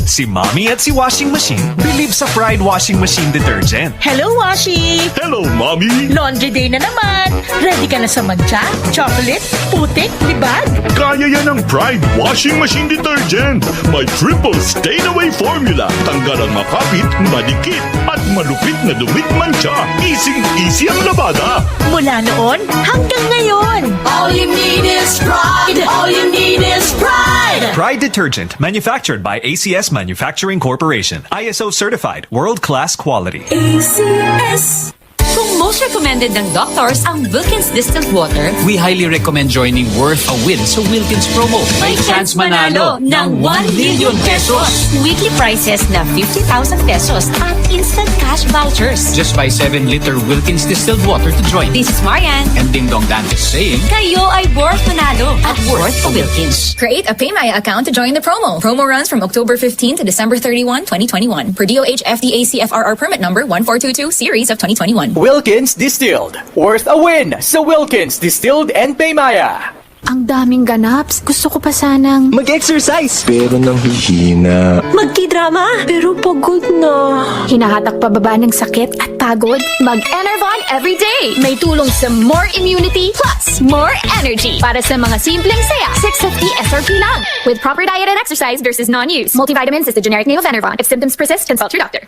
Si Mommy at si Washing Machine believe sa Pride Washing Machine Detergent. Hello, Washi! Hello, Mommy! Laundry day na naman! Ready ka na sa mancha, chocolate, putik, libag? Kaya yan ang Pride Washing Machine Detergent. May triple stain-away formula. Tanggal ang makapit, madikit, at malupit na dumit mancha. Easy ang labada. Mula noon hanggang ngayon. All you need is pride. All you need is pride. Pride Detergent, manufactured by ACS Manufacturing Corporation. ISO certified, world-class quality. ACS. Kung most recommended ng doctors ang Wilkins Distilled Water, we highly recommend joining Worth a Win sa Wilkins promo. may chance manalo ng 1 million pesos. Weekly prizes na 50,000 pesos at instant cash vouchers. Just buy 7-liter Wilkins Distilled Water to join. This is Marian. And Ding Dong Dantes saying, Kayo ay worth manalo at Worth a Wilkins. Create a PayMaya account to join the promo. Promo runs from October 15 to December 31, 2021. Per DOH FDA CFRR permit number 1422 series of 2021. Wilkins Distilled. Worth a win sa Wilkins Distilled and Paymaya. Ang daming ganaps. Gusto ko pa sanang... Mag-exercise! Pero nang hihina. Magti-drama, pero pagod na. Hinahatak pababa ng sakit at pagod? Mag-Enervon everyday! May tulong sa more immunity plus more energy. Para sa mga simpleng saya, 650 SRP lang. With proper diet and exercise versus non-use. Multivitamins is the generic name of Enervon. If symptoms persist, consult your doctor.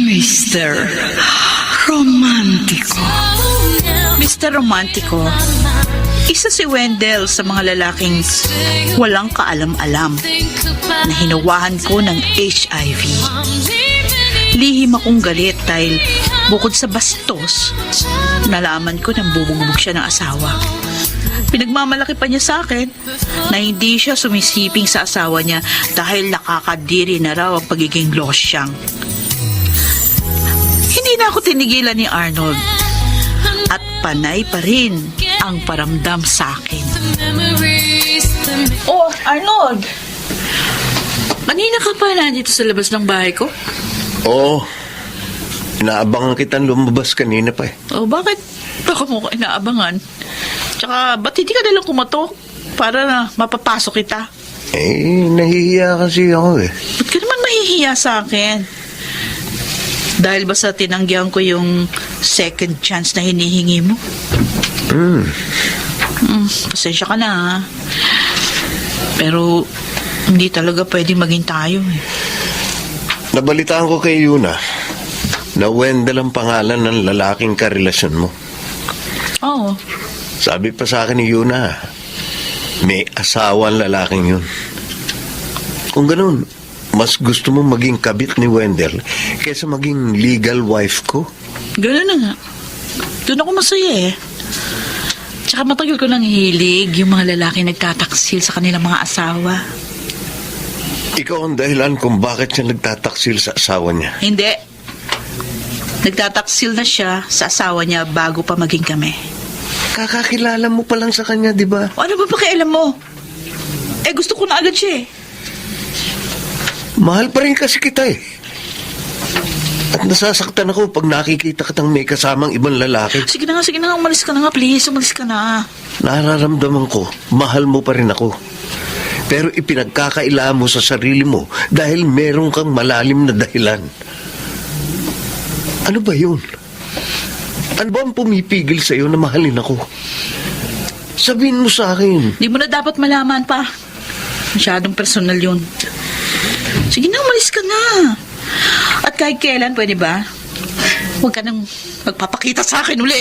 Mr. Romantico. Mr. Romantico, isa si Wendell sa mga lalaking walang kaalam-alam na hinawahan ko ng HIV. Lihim akong galit dahil bukod sa bastos, nalaman ko nang bubugbog siya ng asawa. Pinagmamalaki pa niya sa akin na hindi siya sumisiping sa asawa niya dahil nakakadiri na raw ang pagiging losyang. Hindi na ako tinigilan ni Arnold at panay pa rin ang paramdam sa akin. Oh, Arnold! Kanina ka pa nandito sa labas ng bahay ko? Oo. Inaabangan kitang lumabas kanina pa eh. Oh, bakit? Baka mo ko inaabangan. Tsaka, ba't hindi ka nalang kumatok para na mapapasok kita? Eh, nahihiya kasi ako eh. Ba't ka naman mahihiya sa akin? Dahil ba sa tinanggihan ko yung second chance na hinihingi mo? Pasensya ka na ha. Pero hindi talaga pwede maging tayo eh. Nabalitaan ko kay Yuna na Wendell ang pangalan ng lalaking karelasyon mo. Oo. Sabi pa sa akin ni Yuna, may asawa ang lalaking yun. Kung ganun, mas gusto mo maging kabit ni Wendell kaysa maging legal wife ko? Ganun na nga. Doon ako masaya eh. Tsaka matagal ko nang hilig yung mga lalaki nagtataksil sa kanilang mga asawa. Ikaw ang dahilan kung bakit siya nagtataksil sa asawa niya. Hindi. Nagtataksil na siya sa asawa niya bago pa maging kami. Kakakilala mo pa lang sa kanya, di ba? O ano ba pakialam mo? Eh gusto ko na agad siya eh. Mahal pa rin kasi kita eh. At nasasaktan ako pag nakikita kitang may kasamang ibang lalaki. Sige na nga, umalis ka na nga, please, umalis ka na. Nararamdaman ko, mahal mo pa rin ako. Pero ipinagkakaila mo sa sarili mo dahil meron kang malalim na dahilan. Ano ba yun? Ano ba ang pumipigil sa'yo na mahalin ako? Sabihin mo sa akin. Di mo na dapat malaman pa. Masyadong personal yun. Sige na, umalis ka na. At kahit kailan, pwede ba? Huwag ka nang magpapakita sa akin uli.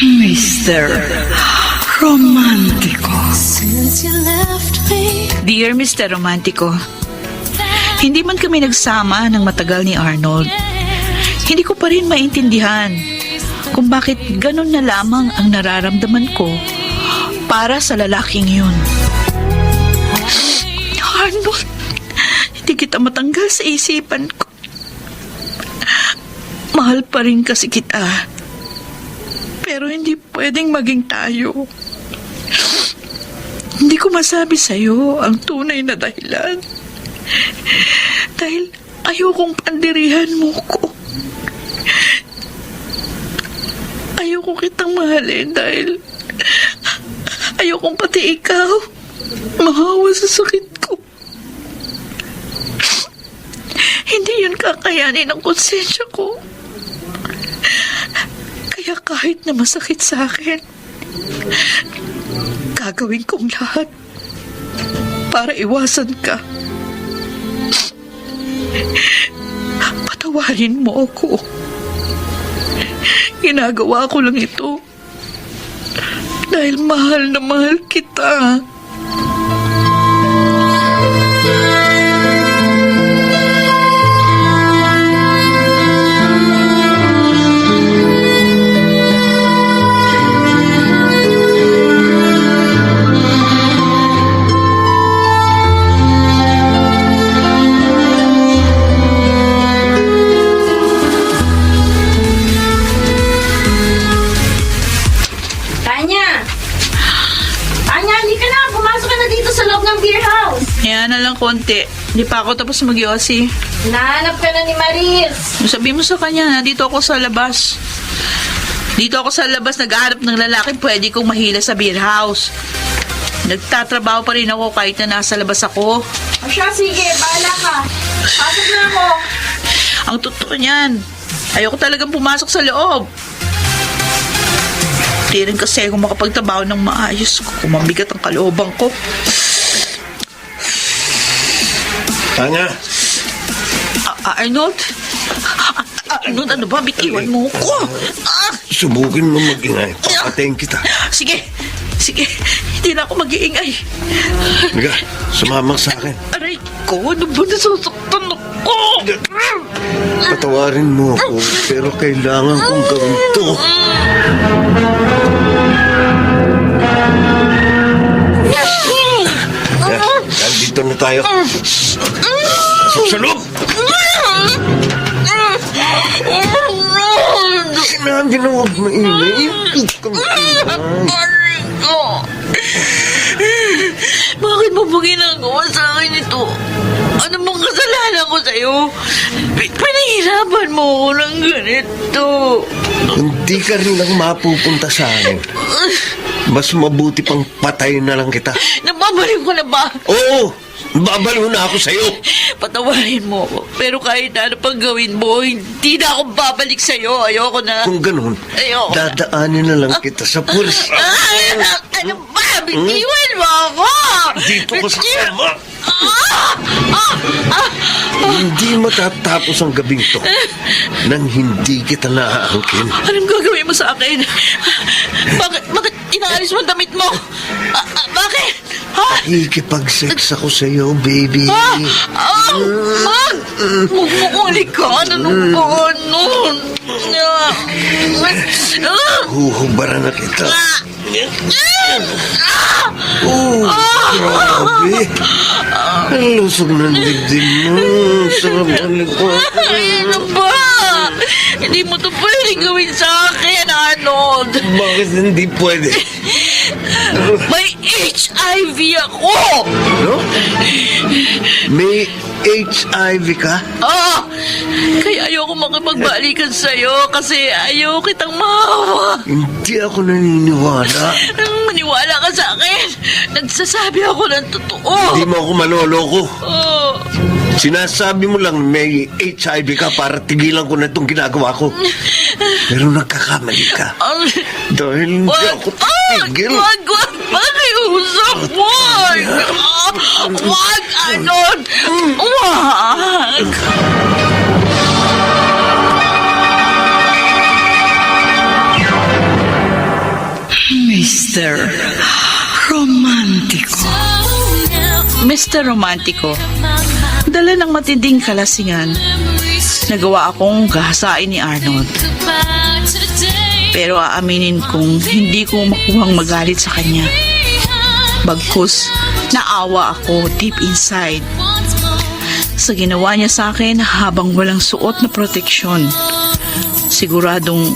Mr. Romantico. Dear Mr. Romantico, hindi man kami nagsama ng matagal ni Arnold, hindi ko pa rin maintindihan kung bakit ganun na lamang ang nararamdaman ko para sa lalaking yun. Arnold, hindi kita matanggal sa isipan ko. Mahal pa rin kasi kita. Pero hindi pwedeng maging tayo. Hindi ko masabi sa'yo ang tunay na dahilan. Dahil ayokong pandirihan mo ko. Ayoko kitang mahalin dahil ayokong pati ikaw mahawa sa sakit ko. Hindi yun kakayanin ng konsensya ko. Kaya kahit na masakit sa akin, gagawin kong lahat para iwasan ka. Patawarin mo ako. Ginagawa ko lang ito dahil mahal na mahal kita. Tanya, hindi ka na. lang konti. Hindi pa ako tapos mag-yosi. Nahanap ka na ni Maris. Sabi mo sa kanya, dito ako sa labas. Dito ako sa labas, nag-aarap ng lalaki, pwede kong mahila sa beer house. Nagtatrabaho pa rin ako kahit na nasa labas ako. O siya, sige, bahala ka. Pasok na ako. Ang totoo niyan, ayoko talagang pumasok sa loob. Di rin kasi ako makapagtrabaho ng maayos kung mabigat ang kalooban ko. Tanya, Arnold? Arnold, ano ba? Bitiwan mo ko. subukin mo mag-ingay. Papatayin kita. Sige. Hindi na ako mag-iingay. Higa, sumama sa akin. Aray ko, ano ba nasasaktan ako? Patawarin mo ako, pero kailangan kong gawin to. Dito na tayo. Pasok sa loob! Sinabi na huwag maingay. Bakit mo ba ginagawa sa akin ito? Ano bang kasalanan ko sa'yo? Pinahirapan mo ako ng ganito. Hindi ka rin lang mapupunta sa akin. Mas mabuti pang patay na lang kita. Nababaliw ko na ba? Oo! Babaliw na ako sa'yo. Patawarin mo ako. Pero kahit ano pang gawin mo, hindi na ako babalik sa'yo. Ayoko na. Kung ganun, Ayoko na. dadaanin na lang kita sa pulis. Ano ba? Bitiwan mo ako! Dito ka sa kama. Hindi matatapos ang gabing to nang hindi kita naaangkin. Anong gagawin mo sa akin? Bakit inaalis mo ang damit mo? Bakit? Ha? Ikipag-sex ako sa'yo, baby. Huwag mo kong likanan ng ganon. Huhubaran na kita. Grabe. Ang lusog ng dibdib mo. Sarap ang likod. Ano ba? Hindi mo to pwedeng gawin sa akin, Arnold. Bakit hindi pwede? May HIV ako! No? May HIV ka? Kaya ayoko makipagbalikan sa'yo kasi ayaw kitang mahawa. Hindi ako naniniwala. Maniwala ka sa akin. Nagsasabi ako ng totoo. Hindi mo ako maloloko. Oh. Sinasabi mo lang may HIV ka para tigilan ko na itong ginagawa ko. Pero nagkakamali ka. Dahil hindi ako titigil. Wag, pakiusap. Wag, Arnold. Wag. Mr. Romantico. Mr. Romantico, dala ng matinding kalasingan, nagawa akong gahasain ni Arnold. Pero aaminin kong hindi ko makuhang magalit sa kanya. Bagkus, naawa ako deep inside sa ginawa niya sa akin habang walang suot na proteksyon. Siguradong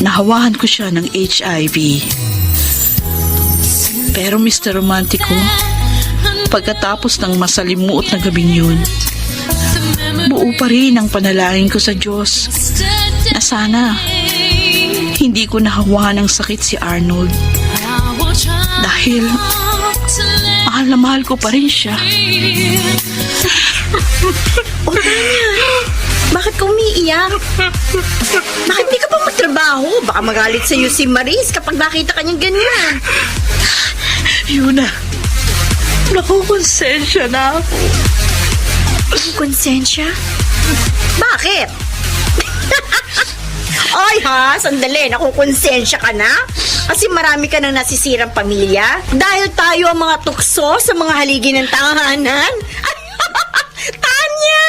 nahawahan ko siya ng HIV. Pero Mr. Romantico, pagkatapos ng masalimuot na gabing yun, buo pa rin ang panalangin ko sa Diyos na sana hindi ko nahawahan ng sakit si Arnold. Dahil mahal na mahal ko pa rin siya. O Tanya, bakit ka umiiyak? Bakit di ka pa magtrabaho? Baka magalit sa'yo si Maris kapag nakita ka niyang ganyan. Yuna, nakukonsensya na ako. Konsensya? Bakit? Ay ha, sandali, nakukonsensya ka na? Kasi marami ka nang nasisirang pamilya? Dahil tayo ang mga tukso sa mga haligi ng tahanan? Tanya!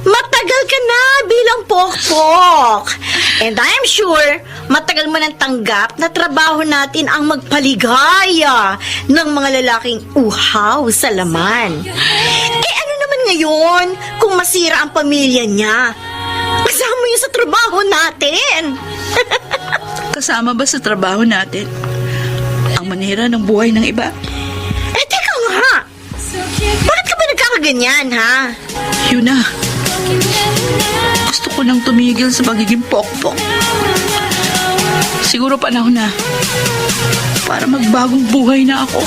Matagal ka na bilang pokpok. And I'm sure, matagal mo nang tanggap na trabaho natin ang magpaligaya ng mga lalaking uhaw sa laman. Eh ano naman ngayon kung masira ang pamilya niya? Kasama yun sa trabaho natin. Kasama ba sa trabaho natin ang manira ng buhay ng iba? Eh teka nga, Bakit ka ba nagkakaganyan, ha? Yun na. Gusto ko nang tumigil sa pagiging pokpok. Siguro panahon na para magbagong buhay na ako.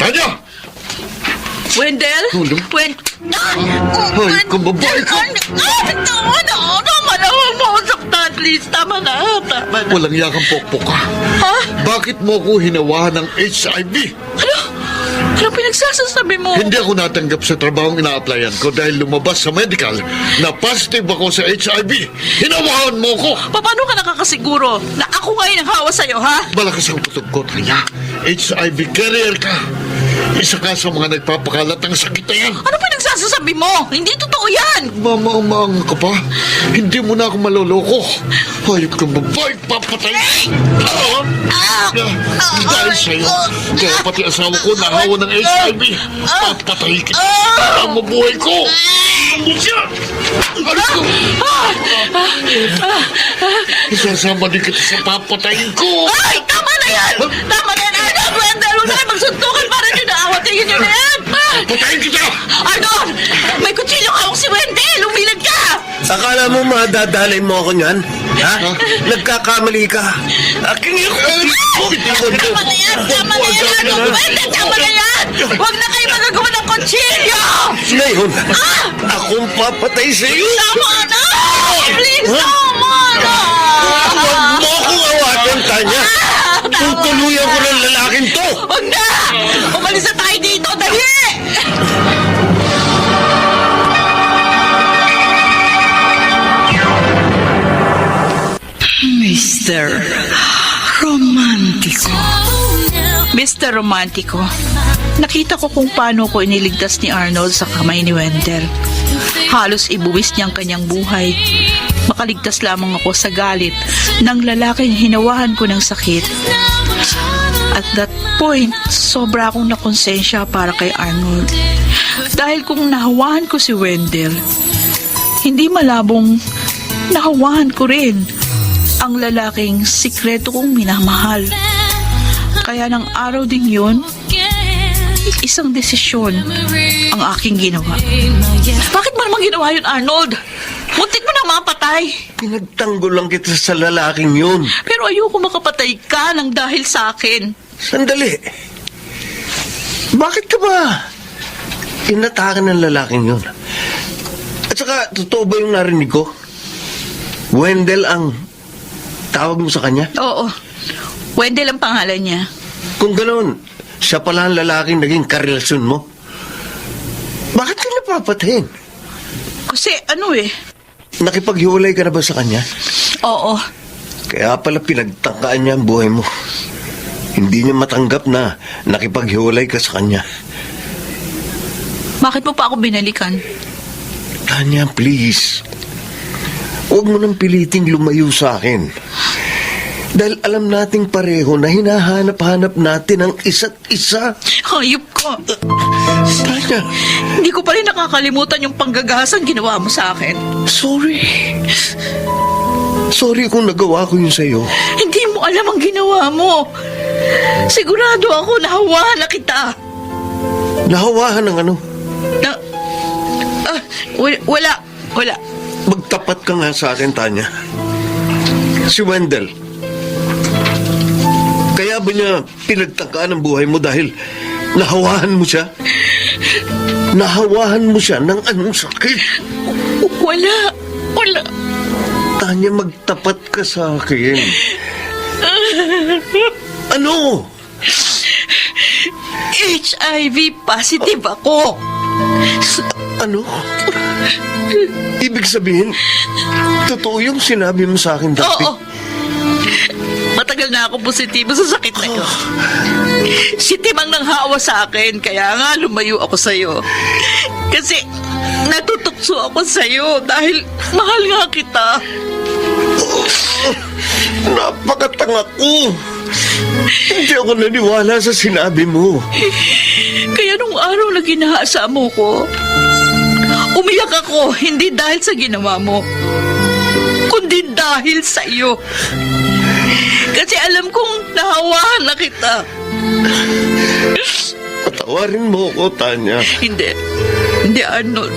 Tanya! Wendell? Ay, kababae ka! Tama na! Tama na! Huwag mo akong saktan, please. Tama na. Tama na. Walang yakang pokpok ka. Ha? Bakit mo ko hinawahan ng HIV? Anong pinagsasasabi mo? Hindi ako natanggap sa trabahong ina-applyan ko dahil lumabas sa medical na positive ako sa HIV. Hinawahan mo ko! Paano ka nakakasiguro na ako ngayon ang hawa sa'yo, ha? Malakas ang putok ko, Tanya. HIV carrier ka. Isa ka sa mga nagpapakalat ng sakit na yan. Ano pinagsasasabi mo? Hindi totoo yan! Mamaang ka pa. Hindi mo na ako maloloko. Hayop kang babae, papatay. Dahil sa'yo, kaya pati asawa ko nahawa ng HIV. Papatay kita. Para mabuhay ko. Isasama din kita sa papatayin ko. Ay! Tama na yan! Tama na yan, Arnold! Wendell! Huwag na kayo magsuntukan para nyo na awatingin nyo na yan! Papatayin kita! Arnold! May kutsilyong hawak si Wendell! Umilag ka! Akala mo madadalay mo ako niyan? Ha? Nagkakamali ka. Aking yung Tama na yan! Tama na yan, Arnold! Wendell! Tama na yan! Huwag na kayo magagawa ng kutsilyo! Ngayon, akong papatay sa iyo. Tama na! Please, tama na! Huwag mo akong awatin, Tanya. Tutuluyan ko ng lalaking to. Huwag na! Umalis na tayo dito! Dali! Mr. Romantico. Mr. Romantico, nakita ko kung paano ko iniligtas ni Arnold sa kamay ni Wendell. Halos ibuwis niya ang kanyang buhay. Makaligtas lamang ako sa galit ng lalaking hinawahan ko ng sakit. At that point, sobra akong nakonsensya para kay Arnold. Dahil kung nahawahan ko si Wendell, hindi malabong nahawahan ko rin ang lalaking sikreto kong minamahal. Kaya ng araw din yun, isang desisyon ang aking ginawa. Bakit mo naman ginawa yun, Arnold? Muntik mo na mapatay. Pinagtanggol lang kita sa lalaking yun. Pero ayoko makapatay ka ng dahil sa akin. Sandali. Bakit ka ba inatakan ng lalaking yun? At saka, totoo ba yung narinig ko? Wendell ang tawag mo sa kanya? Oo. Wendell ang pangalan niya. Kung ganoon, siya pala ang lalaking naging karelasyon mo. Bakit ka napapatayin? Kasi nakipaghiwalay ka na ba sa kanya? Oo. Kaya pala pinagtangkaan niya ang buhay mo. Hindi niya matanggap na nakipaghiwalay ka sa kanya. Bakit mo pa ako binalikan? Tanya, please. Huwag mo nang piliting lumayo sa akin. Dahil alam nating pareho na hinahanap-hanap natin ang isa't isa. Hayop ko. Tanya. Hindi ko pa rin nakakalimutan yung panggagahasang ginawa mo sa akin. Sorry. Sorry kung nagawa ko yun sa'yo. Hindi mo alam ang ginawa mo. Sigurado ako nahawahan na kita. Nahawahan ng ano? Wala. Magtapat ka nga sa akin, Tanya. Si Wendell. Kaya ba niya pinagtangkaan ang buhay mo dahil nahawahan mo siya? Nahawahan mo siya ng anong sakit? Wala. Tanya, magtapat ka sa akin. Ano? HIV positive ako. Ano? Ibig sabihin, totoo yung sinabi mo sa akin dati? Oo. Matagal na ako positibo sa sakit na ito. Si Tim ang nanghawa sa akin, kaya nga lumayo ako sa'yo. Kasi natutukso ako sa'yo dahil mahal nga kita. Napakatanga ko. Hindi ako naniwala sa sinabi mo. Kaya nung araw na ginahasa mo ko, umiyak ako hindi dahil sa ginawa mo, kundi dahil sa iyo. Kasi alam kong nahawahan na kita. Patawarin mo ko, Tanya. Hindi Arnold.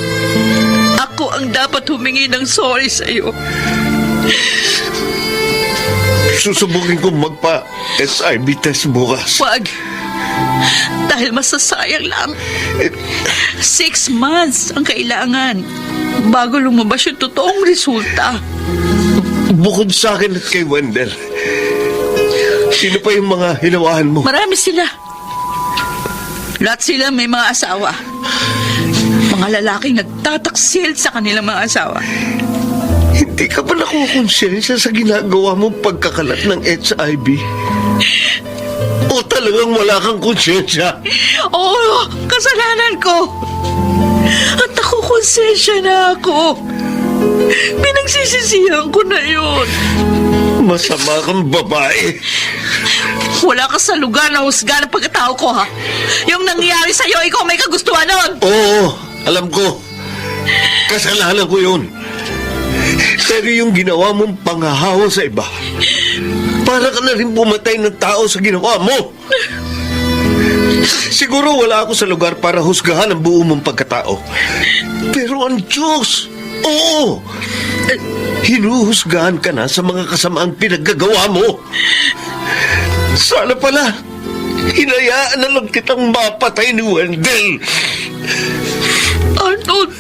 Ako ang dapat humingi ng sorry sa iyo. Susubukin kong magpa-SIV test bukas. Wag. Dahil masasayang lang. 6 months ang kailangan bago lumabas yung totoong resulta. Bukod sa akin at kay Wendell, sino pa yung mga hinawahan mo? Marami sila. Lahat sila may mga asawa. Mga lalaking nagtataksil sa kanilang mga asawa. Hindi ka ba nakukonsensya sa ginagawa mong pagkakalat ng HIV? O talagang wala kang konsensya? Oo, kasalanan ko. At nakukonsensya na ako. Pinagsisisihan ko na yun. Masama kang babae. Wala ka sa lugar na husga ng pagkatao ko, ha? Yung nangyari sa'yo, ikaw may kagustuhan nun. Oo, alam ko. Kasalanan ko yun. Pero yung ginawa mong panghahawa sa iba, para ka na rin pumatay ng tao sa ginawa mo. Siguro wala ako sa lugar para husgahan ang buo mong pagkatao. Pero ang Diyos, oo, hinuhusgahan ka na sa mga kasamaang pinaggagawa mo. Sana pala, hinayaan na lang kitang mapatay ni Wendell. Arnold!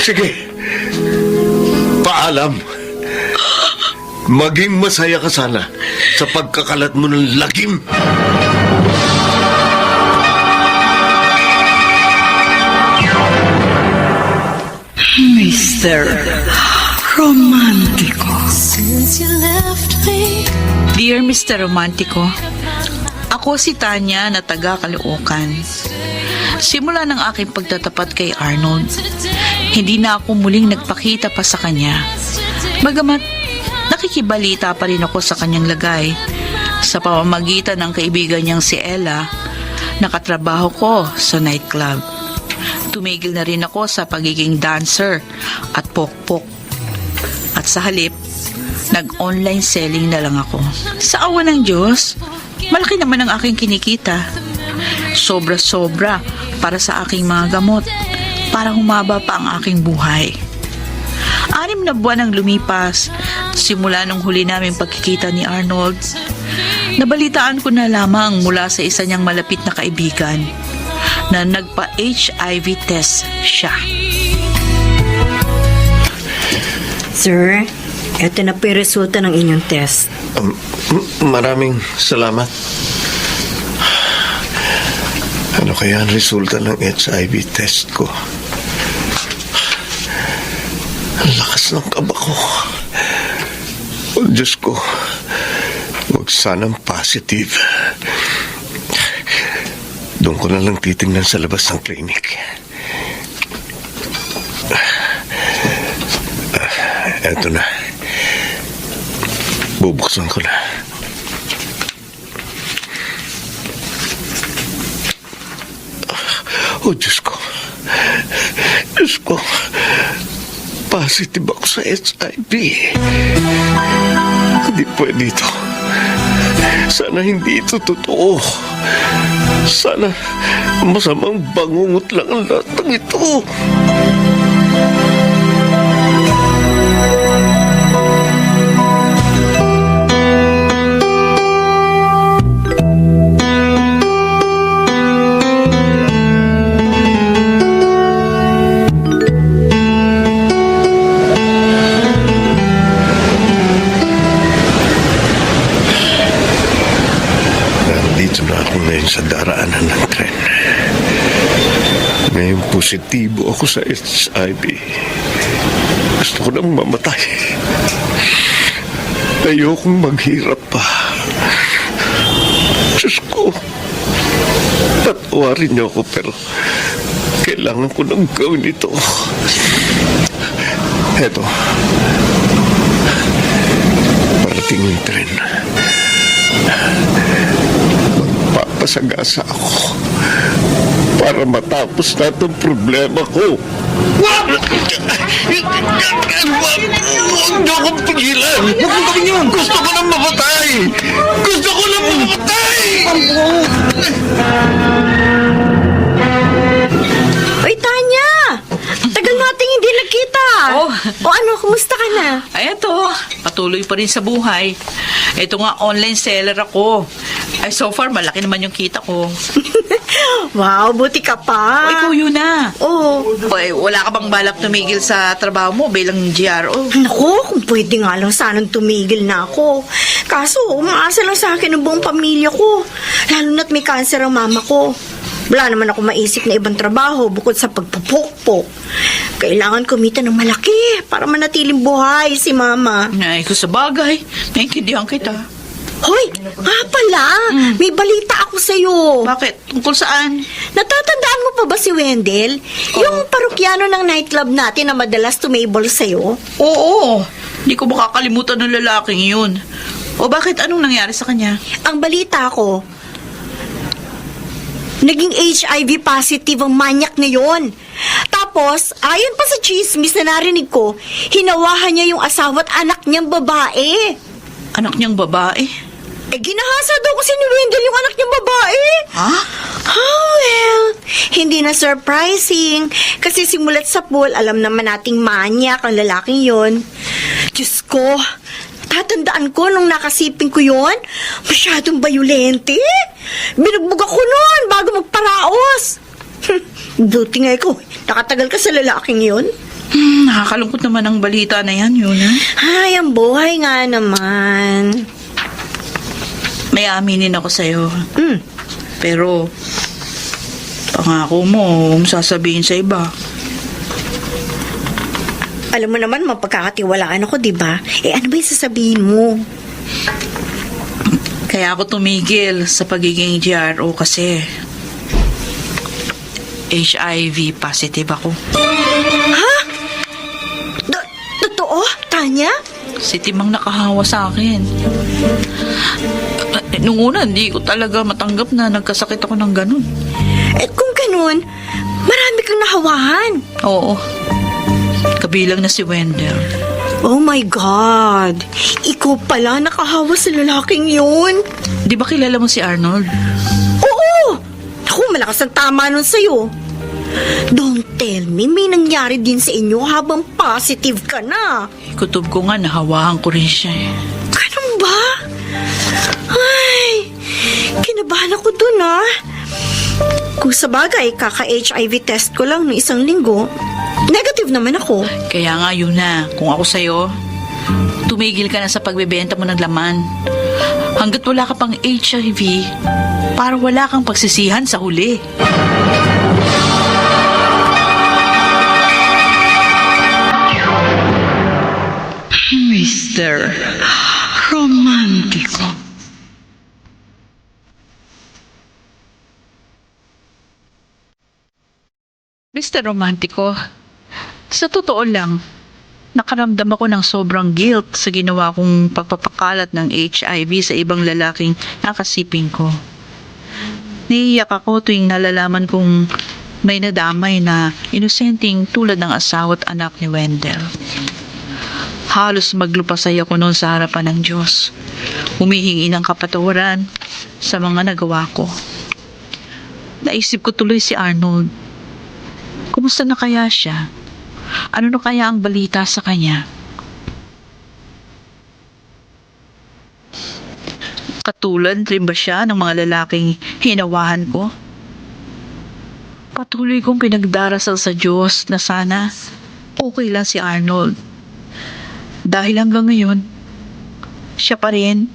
Sige, paalam. Maging masaya ka sana sa pagkakalat mo ng lagim. Mr. Romantico. Dear Mr. Romantico, ako si Tanya na taga Caloocan. Simula ng aking pagtatapat kay Arnold, hindi na ako muling nagpakita pa sa kanya. Bagamat nakikibalita pa rin ako sa kanyang lagay sa pamamagitan ng kaibigan niyang si Ella, nakatrabaho ko sa nightclub. Tumigil na rin ako sa pagiging dancer at pokpok. At sa halip, nag-online selling na lang ako. Sa awa ng Diyos, malaki naman ang aking kinikita. Sobra-sobra para sa aking mga gamot, para humaba pa ang aking buhay. 6 na buwan ang lumipas simula nung huli naming pagkikita ni Arnold. Nabalitaan ko na lamang mula sa isa niyang malapit na kaibigan na nagpa-HIV test siya. Sir, eto na po yung resulta ng inyong test. Maraming salamat. Ano kaya ang resulta ng HIV test ko? Ang lakas ng kaba ko. Oh, Diyos ko, huwag sanang positive. Doon ko na lang titingnan sa labas ng klinik. Eto na. Bubuksan ko na. Oh, Diyos ko. Diyos ko. Positive ako sa HIV. Hindi pwede ito. Sana hindi ito totoo. Sana masamang bangungot lang ang lahat ng ito. Sa daraanan ng tren. Ngayon positibo ako sa HIV. Gusto ko nang mamatay. Ayokong maghirap pa. Diyos ko, patawarin niyo ako pero kailangan ko nang gawin ito. Eto, parating yung tren. Magpapasagasa ako para matapos na itong problema ko. Huwag niyo akong pigilan! Huwag mo kami yun! Gusto ko lang mamatay! Gusto ko lang mamatay! Oy, Tanya! Tagal nating hindi nagkita. O ano, kumusta ka na? Ay, eto. Patuloy pa rin sa buhay. Ito nga, online seller ako. Ay, so far, malaki naman yung kita ko. Wow, buti ka pa. O, ikaw yun na. Oo. Ay, wala ka bang balak tumigil sa trabaho mo bilang GRO? Naku, kung pwede nga lang sanang tumigil na ako. Kaso, umaasa lang sa akin ang buong pamilya ko. Lalo na't may cancer ang mama ko. Wala naman ako maisip na ibang trabaho bukod sa pagpupukpok. Kailangan kumita ng malaki para manatiling buhay si mama. Ay, kung sa bagay, naiintindihan kita. Hoy, nga pala, may balita ako sa'yo. Bakit? Tungkol saan? Natatandaan mo pa ba si Wendell? Yung parokyano ng nightclub natin na madalas tumable sa'yo? Oo, hindi ko makakalimutan ng lalaking yun. O bakit? Anong nangyari sa kanya? Ang balita ko, naging HIV positive ang manyak na yon. Tapos, ayon pa sa chismis na narinig ko, hinawahan niya yung asawa at anak niyang babae. Anak niyang babae? Ginahasa daw kasi ni Wendell yung anak niyang babae. Ha? Oh, well, hindi na surprising. Kasi simulat sa pool, alam naman nating manyak ang lalaking yon. Diyos ko, tatandaan ko nung nakasiping ko yon, masyadong bayulente. Binugbog ako noon bago magparaos. Buti nga ikaw, nakatagal ka sa lalaking yon. Nakakalungkot naman ang balita na yan, yun ha? Ay, ang buhay nga naman. May aminin ako sa'yo. Pero, pangako mo, sasabihin sa iba. Alam mo naman, mapagkakatiwalaan ako, di ba? Ano ba yung sasabihin mo? Kaya ako tumigil sa pagiging GRO kasi HIV positive ako. Ha? Totoo, Tanya? Si Timang nakahawa sa akin. Nung una, hindi ko talaga matanggap na nagkasakit ako ng ganun. Kung ganun, marami kang nahawahan. Oo. Kabilang na si Wendell. Oh my God! Ikaw pala nakahawa sa lalaking yun. Di ba kilala mo si Arnold? Oo! Naku, malakas ang tama nun sa'yo. Don't tell me, may nangyari din sa inyo habang positive ka na. Kutob ko nga, nahawahan ko rin siya eh. Ganun ba? Ay, kinabahan ako dun Kung sa bagay, kaka-HIV test ko lang ng 1 linggo, negative naman ako. Kaya nga yun na, kung ako sa'yo, tumigil ka na sa pagbebenta mo ng laman. Hanggat wala ka pang HIV, para wala kang pagsisihan sa huli. Mr. Romantico. Mr. Romantico, sa totoo lang, nakaramdam ako ng sobrang guilt sa ginawa kong pagpapakalat ng HIV sa ibang lalaking nakasiping ko. Naiiyak ako tuwing nalalaman kong may nadamay na inosenteng tulad ng asawa at anak ni Wendell. Halos maglupasay ako noon sa harapan ng Diyos, humihingi ng kapatawaran sa mga nagawa ko. Naisip ko tuloy si Arnold. Kumusta na kaya siya? Ano na kaya ang balita sa kanya? Katulad rin ba siya ng mga lalaking hinawahan ko? Patuloy kong pinagdarasal sa Diyos na sana okay lang si Arnold. Dahil hanggang ngayon, siya pa rin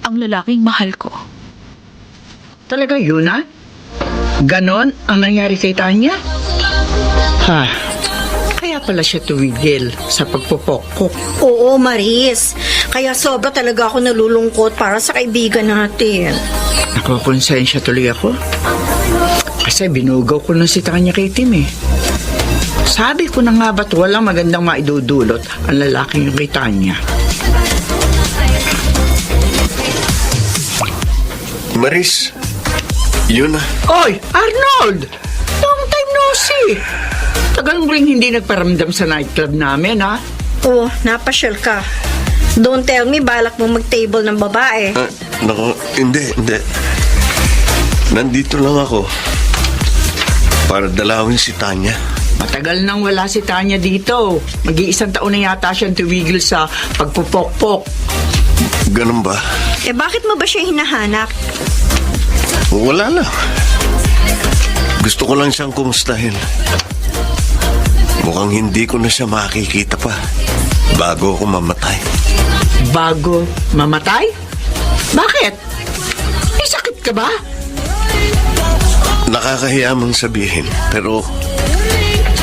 ang lalaking mahal ko. Talaga yun, ha? Ganon ang nangyari kay Tanya? Ha? Kaya pala siya tuwigil sa pagpupokok. Oo, Maris. Kaya sobra talaga ako nalulungkot para sa kaibigan natin. Nakukonsensya tuloy ako. Kasi binugaw ko na si Tanya kay Tim eh. Sabi ko na nga ba't walang magandang maidudulot ang lalaking yung kay Tanya. Maris, yun na. Oy, Arnold! Long time no see. Tagal mo rin hindi nagparamdam sa nightclub namin, ha? Oh, napasyal ka. Don't tell me balak mo mag-table ng babae. Naku, hindi. Nandito lang ako para dalawin si Tanya. Matagal nang wala si Tanya dito. Mag-iisang taon na yata siyang tuwigil sa pagpupokpok. Ganun ba? Bakit mo ba siya hinahanap? Wala lang. Gusto ko lang siyang kumustahin. Mukhang hindi ko na siya makikita pa bago ako mamatay. Bago mamatay? Bakit? May sakit ka ba? Nakakahiya mong sabihin, pero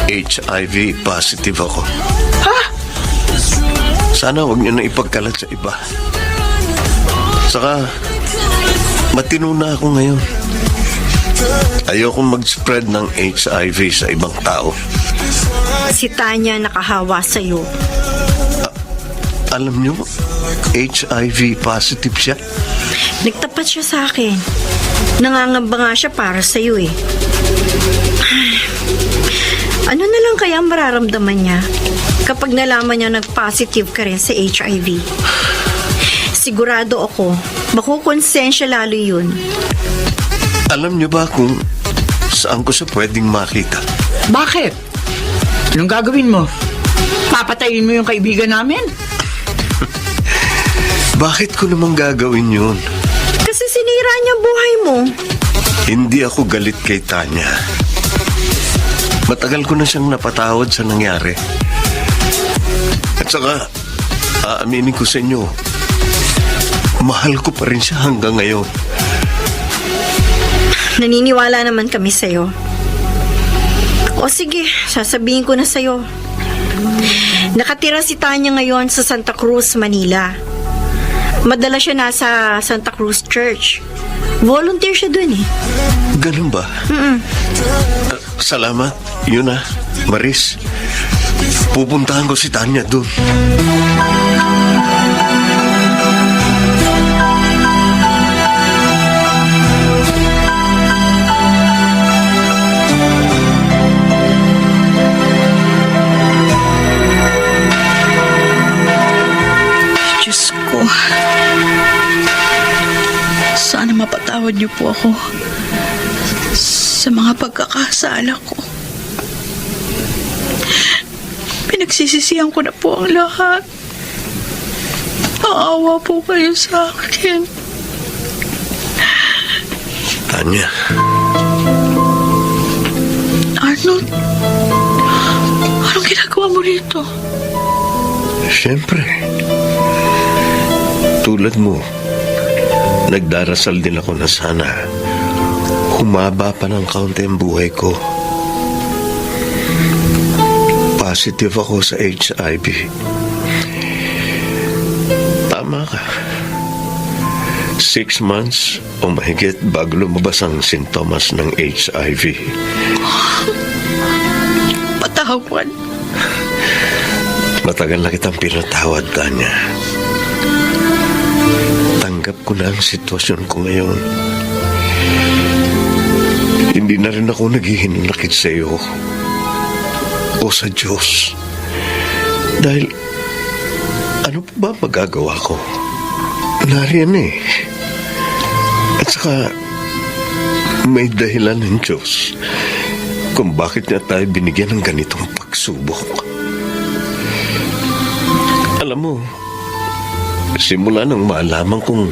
HIV positive ako. Ha? Sana wag niyo na ipagkalat sa iba. Saka, matino na ako ngayon. Ayokong mag-spread ng HIV sa ibang tao. Si Tanya nakahawa sa'yo. Alam niyo, HIV positive siya. Nagtapat siya sa akin. Nangangamba nga siya para sa'yo eh. Ano na lang kaya ang mararamdaman niya kapag nalaman niya nag-positive ka rin sa HIV? Sigurado ako, makukonsensya lalo yun. Alam niyo ba kung saan ko siya pwedeng makita? Bakit? Anong gagawin mo? Papatayin mo yung kaibigan namin? Bakit ko naman gagawin yun? Kasi sinira niya buhay mo. Hindi ako galit kay Tanya. Matagal ko na siyang napatawad sa nangyari. At saka, aaminin ko sa inyo, mahal ko pa rin siya hanggang ngayon. Naniniwala naman kami sa'yo. O sige, sasabihin ko na sa'yo. Nakatira si Tanya ngayon sa Santa Cruz, Manila. Madalas siya nasa Santa Cruz Church. Volunteer siya dun eh. Ganun ba? Salamat. Yun na, Maris. Pupuntahan ko si Tanya dun. Diyos ko. Sana mapatawad niyo po ako sa mga pagkakasala ko. Pinagsisisihan ko na po ang lahat. Maawa po kayo sa akin. Tanya. Arnold, anong ginagawa mo rito? Siyempre. Tulad mo, nagdarasal din ako na sana humaba pa ng kaunti ang buhay ko. Positive ako sa HIV. Tama ka. 6 months o mahigit bago lumabas ang sintomas ng HIV. Patawad. Matagal na kitang pinatawad, Tanya. Tanggap ko na ang sitwasyon ko ngayon. Hindi na rin ako naghihinakit sa iyo o sa Diyos. Dahil ano pa ba magagawa ko? Nariyan eh. At saka may dahilan ng Diyos kung bakit niya tayo binigyan ng ganitong pagsubok. Alam mo, simula nang malaman kong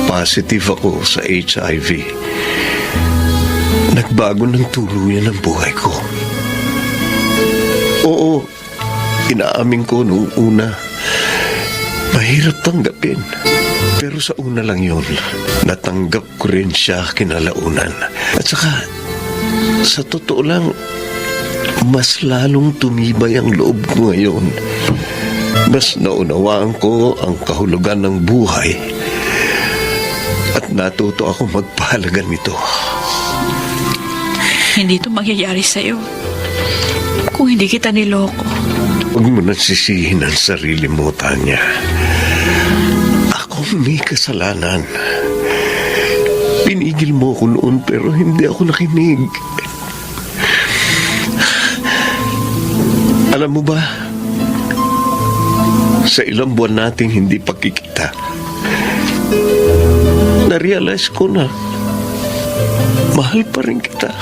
positive ako sa HIV, nagbago ng tuluyan ang buhay ko. Oo, inaamin ko noong una, mahirap tanggapin. Pero sa una lang yun, natanggap ko rin siya kinalaunan. At saka, sa totoo lang, mas lalong tumibay ang loob ko ngayon. Mas naunawaan ko ang kahulugan ng buhay at natuto ako magpahalaga nito. Hindi ito mangyayari sa'yo kung hindi kita niloko. Huwag mo nang sisihin ang sarili mo, Tanya. Ako may kasalanan. Pinigil mo ako noon pero hindi ako nakinig. Alam mo ba, sa ilang buwan nating hindi pagkikita, na-realize ko na mahal pa rin kita.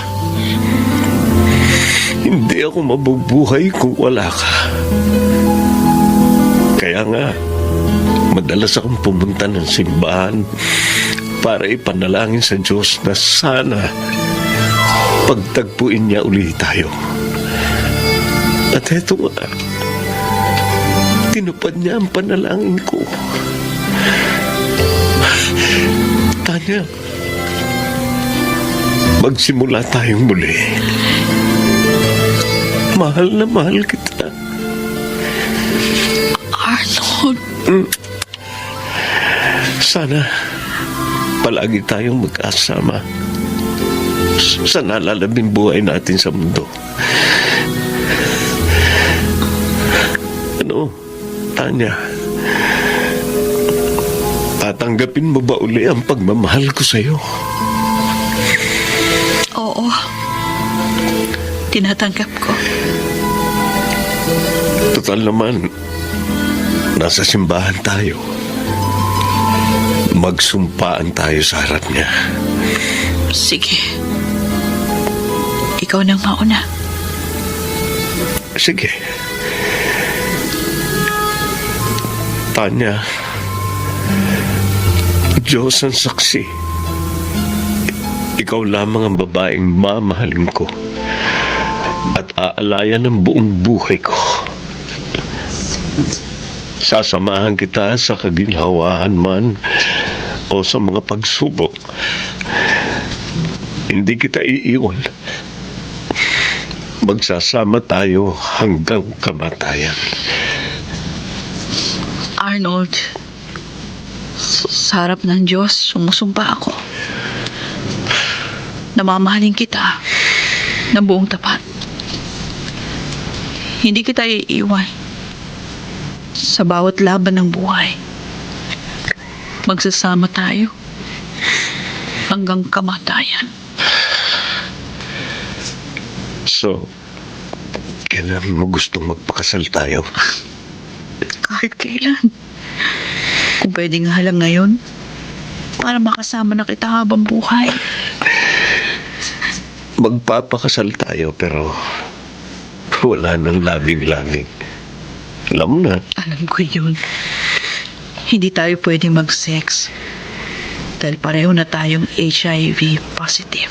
Hindi ako mabubuhay kung wala ka. Kaya nga, madalas akong pumunta ng simbahan para ipanalangin sa Diyos na sana pagtagpuin niya uli tayo. At eto nga, tinupad niya ang panalangin ko. Tanya, magsimula tayong muli. Mahal na mahal kita. Arnold. Sana palagi tayong magkasama sa nalalabing buhay natin sa mundo. Ano, Tanya? Tatanggapin mo ba uli ang pagmamahal ko sa'yo? Oo. Tinatanggap ko. Total naman, nasa simbahan tayo. Magsumpaan tayo sa harap niya. Sige. Ikaw nang mauna. Sige. Tanya, Diyos ang saksi. Ikaw lamang ang babaeng mamahalin ko at aalayan ng buong buhay ko. Sasamahan kita sa kaginhawaan man o sa mga pagsubok. Hindi kita iiwan. Magsasama tayo hanggang kamatayan. Arnold, sa harap ng Diyos, sumusumpa ako. Namamahalin kita ng buong tapat. Hindi kita iiwan sa bawat laban ng buhay. Magsasama tayo hanggang kamatayan. So, kailan mo gustong magpakasal tayo? Kahit kailan. Kung pwede nga lang ngayon, para makasama na kita habang buhay. Magpapakasal tayo pero wala nang labing-labing. Alam mo na. Alam ko yun. Hindi tayo pwede mag-sex dahil pareho na tayong HIV positive.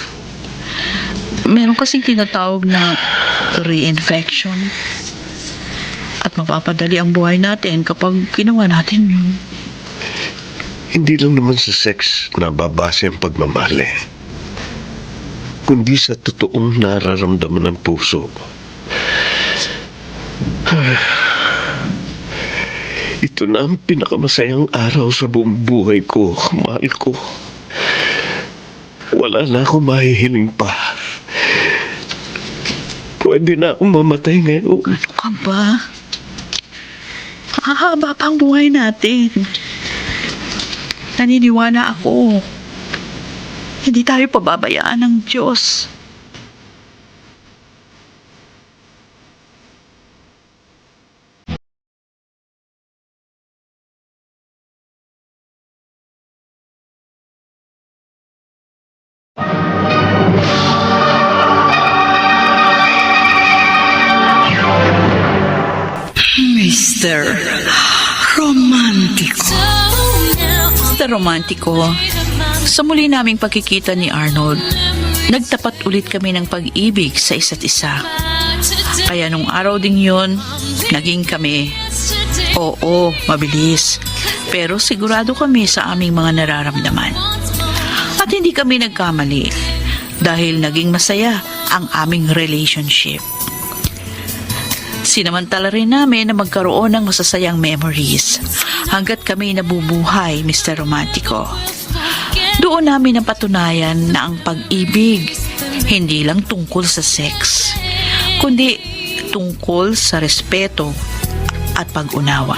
Meron kasing tinatawag na reinfection at mapapadali ang buhay natin kapag ginawa natin yun. Hindi lang naman sa sex na babase ang pagmamahal kundi sa totoong nararamdaman ng puso. Ito na ang pinakamasayang araw sa buong buhay ko, mahal ko. Wala na akong mahihiling pa. Pwede na akong mamatay ngayon. Ano ka ba? Hahaba pa ang buhay natin. Naniniwala ako. Hindi tayo pababayaan ng Diyos. Mr. Romantico. Mr. Romantico, sa muli naming pagkikita ni Arnold, nagtapat ulit kami ng pag-ibig sa isa't isa. Kaya nung araw ding yun, naging kami. Oo, mabilis. Pero sigurado kami sa aming mga nararamdaman. At hindi kami nagkamali dahil naging masaya ang aming relationship. Sinamantala rin namin na magkaroon ng masasayang memories hanggat kami nabubuhay, Mr. Romantico. Doon namin napatunayan na ang pag-ibig hindi lang tungkol sa sex, kundi tungkol sa respeto at pag-unawa.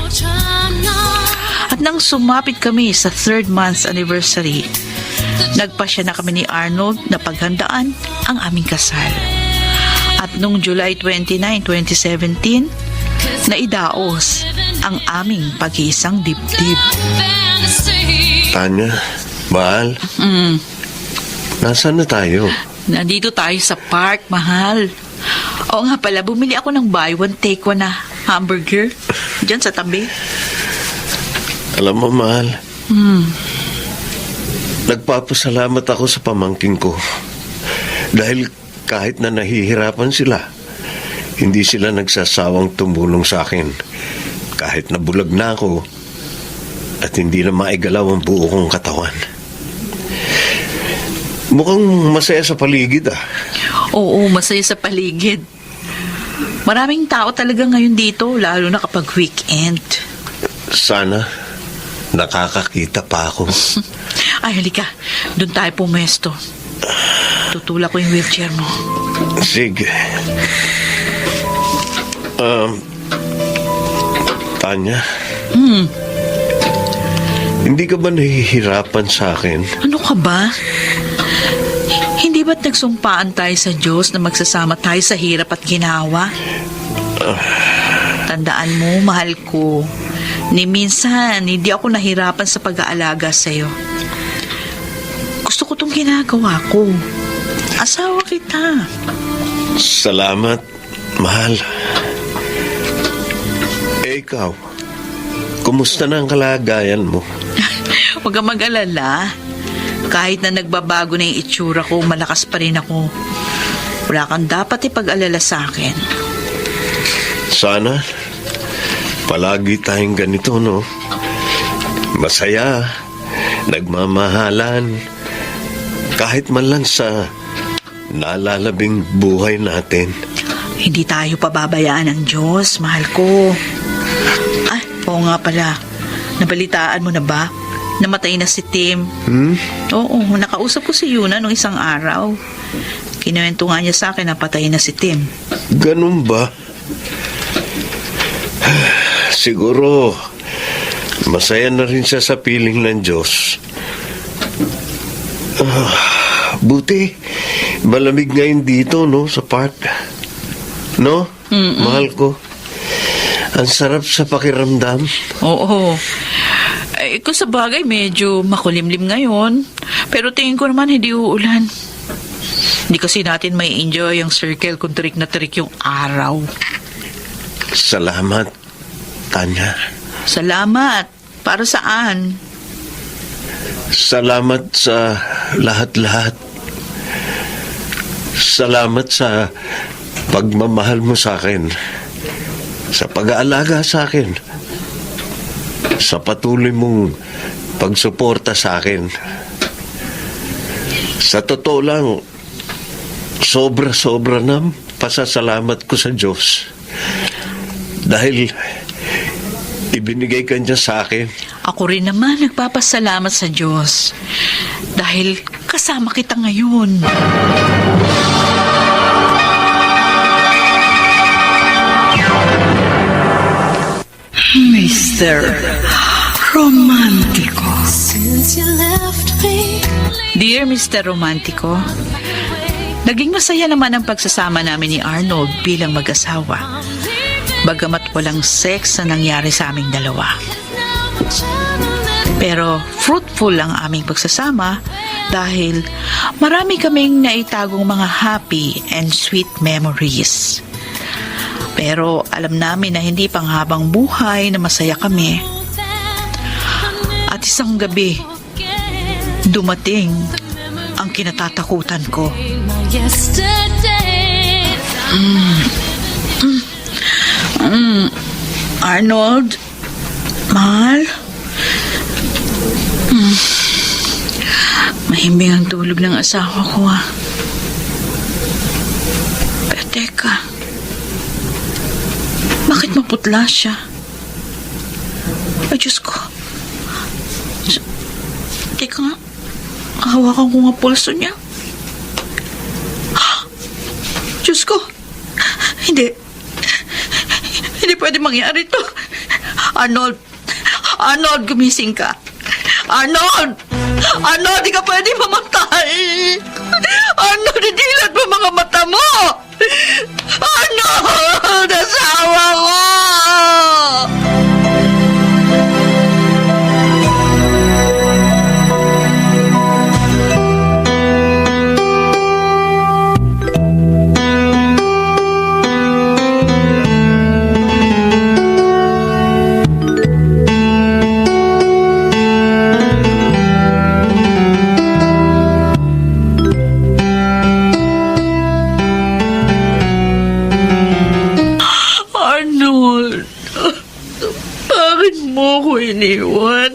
At nang sumapit kami sa 3rd month anniversary, Nagpasya na kami ni Arnold na paghandaan ang aming kasal. At noong July 29, 2017, naidaos ang aming pag-iisang dibdib. Tanya, mahal, nasaan na tayo? Nandito tayo sa park, mahal. Oo nga pala, bumili ako ng buy one, take one na hamburger. Diyan sa tabi. Alam mo, mahal, nagpapasalamat ako sa pamangkin ko. Dahil kahit na nahihirapan sila, hindi sila nagsasawang tumulong sa akin. Kahit na bulag na ako at hindi na maigalaw ang buo kong katawan. Mukhang masaya sa paligid Oo, masaya sa paligid. Maraming tao talaga ngayon dito, lalo na kapag weekend. Sana nakakakita pa ako. Ay, halika. Doon tayo pumesto. Tutulak ko yung wheelchair mo. Sige. Tanya, hindi ka ba nahihirapan sa akin? Ano ka ba? Hindi ba't nagsumpaan tayo sa Diyos na magsasama tayo sa hirap at ginawa? Tandaan mo, mahal ko, ni minsan hindi ako nahirapan sa pag-aalaga sa'yo. Gusto ko tong ginagawa ko. Asawa kita. Salamat, mahal. Ikaw, kumusta na ang kalagayan mo? Huwag kang mag-alala. Kahit na nagbabago na yung itsura ko, malakas pa rin ako. Wala kang dapat ipag-alala sa akin. Sana palagi tayong ganito, no? Masaya, nagmamahalan, kahit man lang sa nalalabing buhay natin. Hindi tayo pababayaan ng Diyos, mahal ko. Ay, oo nga pala. Nabalitaan mo na ba? Namatay na si Tim. Oo, nakausap ko si Yuna nung isang araw. Kinuwento nga niya sa akin na patay na si Tim. Ganun ba? Siguro, masaya na rin siya sa piling ng Diyos. Buti, malamig ngayon dito, no? Sa park. No? Mahal ko. Ang sarap sa pakiramdam. Oo. Eh, kung sa bagay, medyo makulimlim ngayon. Pero tingin ko naman hindi uulan. Hindi kasi natin may enjoy ang circle kung trick na trick yung araw. Salamat, Tanya. Salamat. Para saan? Salamat sa lahat-lahat. Salamat sa pagmamahal mo sa akin. Sa pag-aalaga sa akin. Sa patuloy mong pagsuporta sa akin. Sa totoo lang, sobra-sobra na pasasalamat ko sa Diyos. Dahil ibinigay ka niya sa akin. Ako rin naman nagpapasalamat sa Diyos. Dahil kasama kita ngayon. Mr. Romantico. Dear Mr. Romantico, naging masaya naman ang pagsasama namin ni Arnold bilang mag-asawa. Bagamat walang sex na nangyari sa aming dalawa. Pero fruitful ang aming pagsasama dahil marami kaming naitagong mga happy and sweet memories. Pero alam namin na hindi panghabang buhay na masaya kami. At isang gabi, dumating ang kinatatakutan ko. Arnold, mahal? Mahimbing ang tulog ng asawa ko, Pero teka, bakit maputla siya? Ay, Diyos ko. Teka nga, hawakan ko nga pulso niya. Diyos ko. Hindi pwede mangyari to. Arnold, gumising ka. Arnold! Ano? Di ka pwede mamatay! Ano? Didilat mo mga mata mo! Ano? Nasawa ko! Arnold, bakit mo ko iniwan?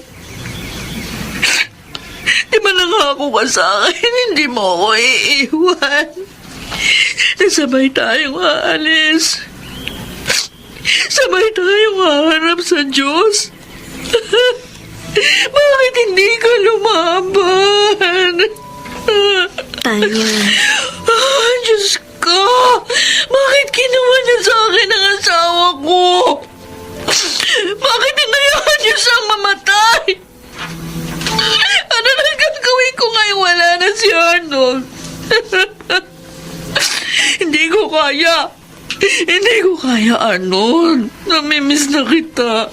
Di ba nangako ka sa akin, hindi mo ako iiwan? Nasabay tayong aalis. Sabay tayong haharap sa Diyos. Bakit hindi ka lumaban? Tanya. Diyos ko! Bakit ginawa niya sa akin ang asawa ko? Bakit hinayaan niyo siyang mamatay? Ano na gagawin ko ngayon wala na si Arnold? Hindi ko kaya. Hindi ko kaya, Arnold. Namimiss na kita.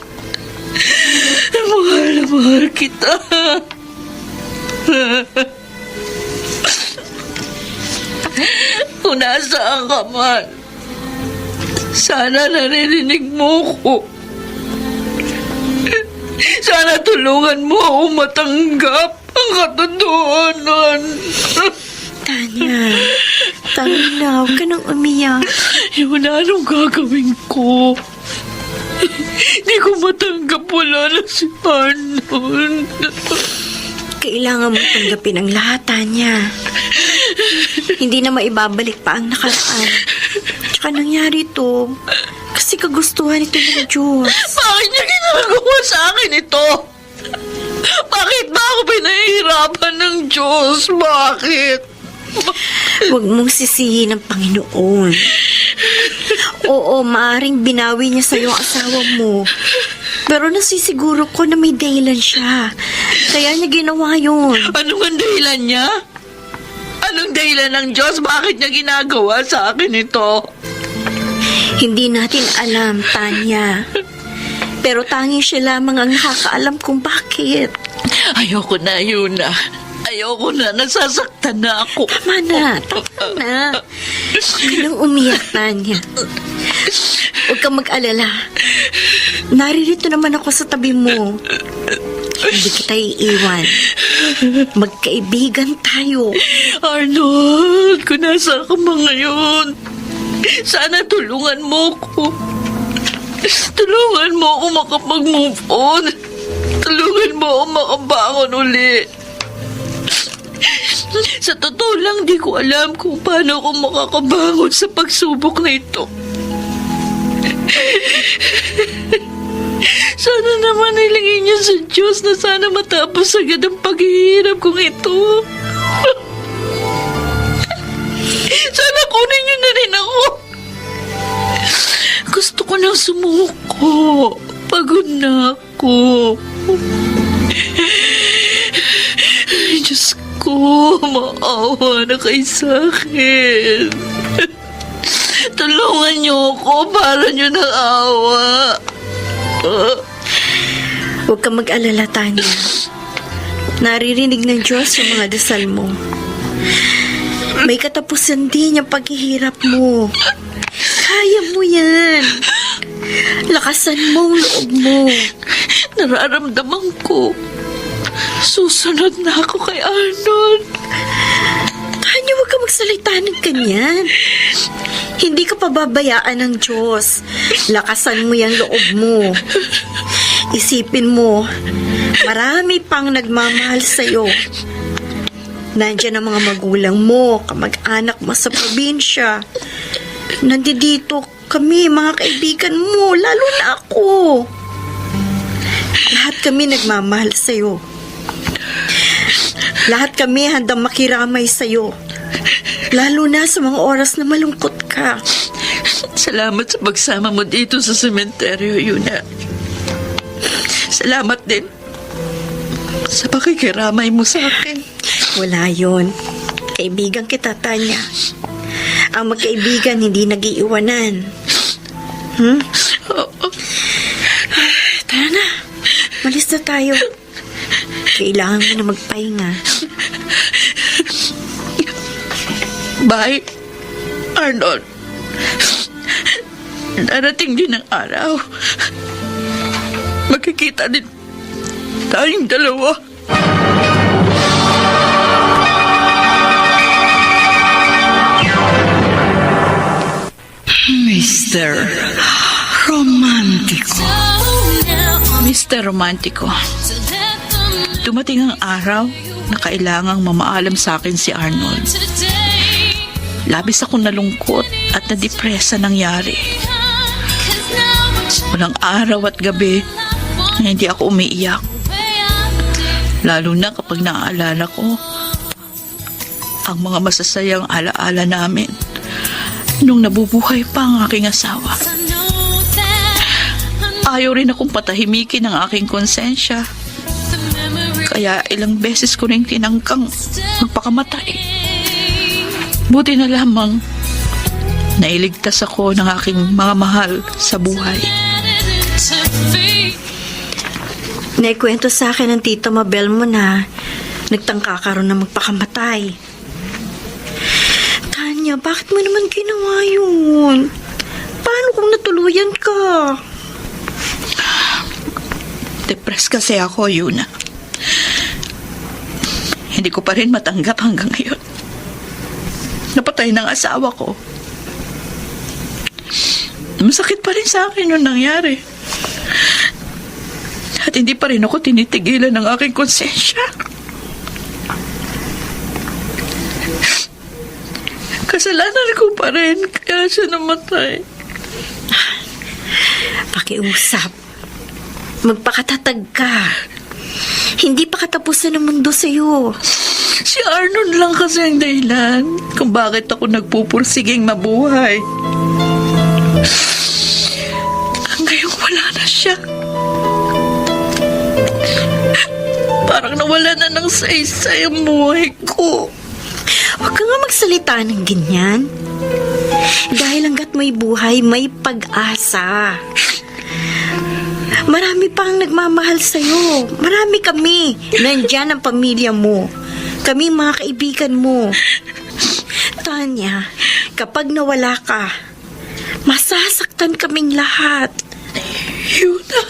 Mahal na mahal kita. Kung nasaan ka man, sana naririnig mo ko. Sana tulungan mo ako matanggap ang katotohanan. Tanya, na, huwag ka nang umiyak. Yun na, anong gagawin ko? Hindi ko matanggap, wala na si Arnold. Kailangan mo tanggapin ang lahat, Tanya. Hindi na maibabalik pa ang nakaraan. Tsaka nangyari to kasi kagustuhan ito ng Diyos. Bakit niya ginagawa sa akin ito? Bakit ba ako pinahihirapan ng Diyos? Bakit? Huwag mong sisihin ang Panginoon. Oo, maaring binawi niya sa'yo ang asawa mo. Pero nasisiguro ko na may dahilan siya. Kaya niya ginawa yun. Anong ang dahilan niya? Anong dahilan ng Diyos? Bakit niya ginagawa sa akin ito? Hindi natin alam, Tanya. Pero tanging siya lamang ang nakakaalam kung bakit. Ayoko na, Yuna. Ayoko na. Nasasaktan na ako. Tama na. Huwag ka nang umiyak, Tanya. Huwag kang mag-alala. Naririto naman ako sa tabi mo. Hindi kita iiwan. Magkaibigan tayo. Arnold, kung nasa ka ba ngayon? Sana tulungan mo ko. Tulungan mo ako makapag-move on. Tulungan mo ako makabangon uli. Sa totoo lang, di ko alam kung paano ako makakabangon sa pagsubok na ito. Sana naman ilingin niyo sa Diyos na sana matapos agad ang paghihirap kong ito. Sana kunin niyo na rin ako. Gusto ko nang sumuko. Pagod na ako. Diyos ko, maawa na kayo sa akin. Tulungan niyo ako para niyo ng awa. Huwag kang mag-alala, Tanya. Naririnig ng Diyos yung mga dasal mo. May katapusan din yung paghihirap mo. Kaya mo yan. Lakasan mo ang loob mo. Nararamdaman ko. Susunod na ako kay Arnold. Tanya, huwag ka magsalita ng ganyan. Hindi ka pababayaan ng Diyos. Lakasan mo yung loob mo. Isipin mo, marami pang nagmamahal sa'yo. Nandiyan ang mga magulang mo, kamag-anak mo sa probinsya. Nandito kami, mga kaibigan mo, lalo na ako. Lahat kami nagmamahal sa'yo. Lahat kami handang makiramay sa'yo. Lalo na sa mga oras na malungkot ka. Salamat sa pagsama mo dito sa sementeryo, Yuna. Salamat din sa pakikiramay mo sa akin. Wala yon. Kaibigan kita, Tanya. Ang magkaibigan hindi nag-iiwanan. Tara na. Malis na tayo. Kailangan mo na magpahinga. Bye, Arnold. Darating din ang araw. Magkikita din tayong dalawa. Mr. Romantico. Mr. Romantico. Dumating ang araw na kailangang mamaalam sa akin si Arnold. Labis akong nalungkot at nadepresa nangyari. Walang araw at gabi na hindi ako umiiyak. Lalo na kapag naaalala ko ang mga masasayang alaala namin nung nabubuhay pa ang aking asawa. Ayaw rin akong patahimikin ang aking konsensya. Kaya ilang beses ko rin tinangkang magpakamatay. Buti na lamang nailigtas ako ng aking mga mahal sa buhay. Naikwento sa akin ng tita Mabel mo na nagtangka ka ron na magpakamatay. Tanya, bakit mo naman ginawa yun? Paano kung natuluyan ka? Depressed kasi ako, Yuna. Hindi ko pa rin matanggap hanggang ngayon. Napatay ng asawa ko. Masakit pa rin sa akin nung nangyari. At hindi pa rin ako tinitigilan ng aking konsensya. Kasalanan ko pa rin, kaya siya namatay. Pakiusap. Magpakatatag ka. Hindi pa katapusan ng mundo sa'yo. Si Arnold lang kasi ang dahilan kung bakit ako nagpupursiging mabuhay. Hanggang wala na siya. Parang nawala na ng saysay ang buhay ko. Huwag ka nga magsalita ng ganyan. Dahil hanggat may buhay, may pag-asa. Marami pa ang nagmamahal sa'yo. Marami kami. Nandyan ang pamilya mo. Kami mga kaibigan mo. Tanya, kapag nawala ka, masasaktan kaming lahat. Yuna.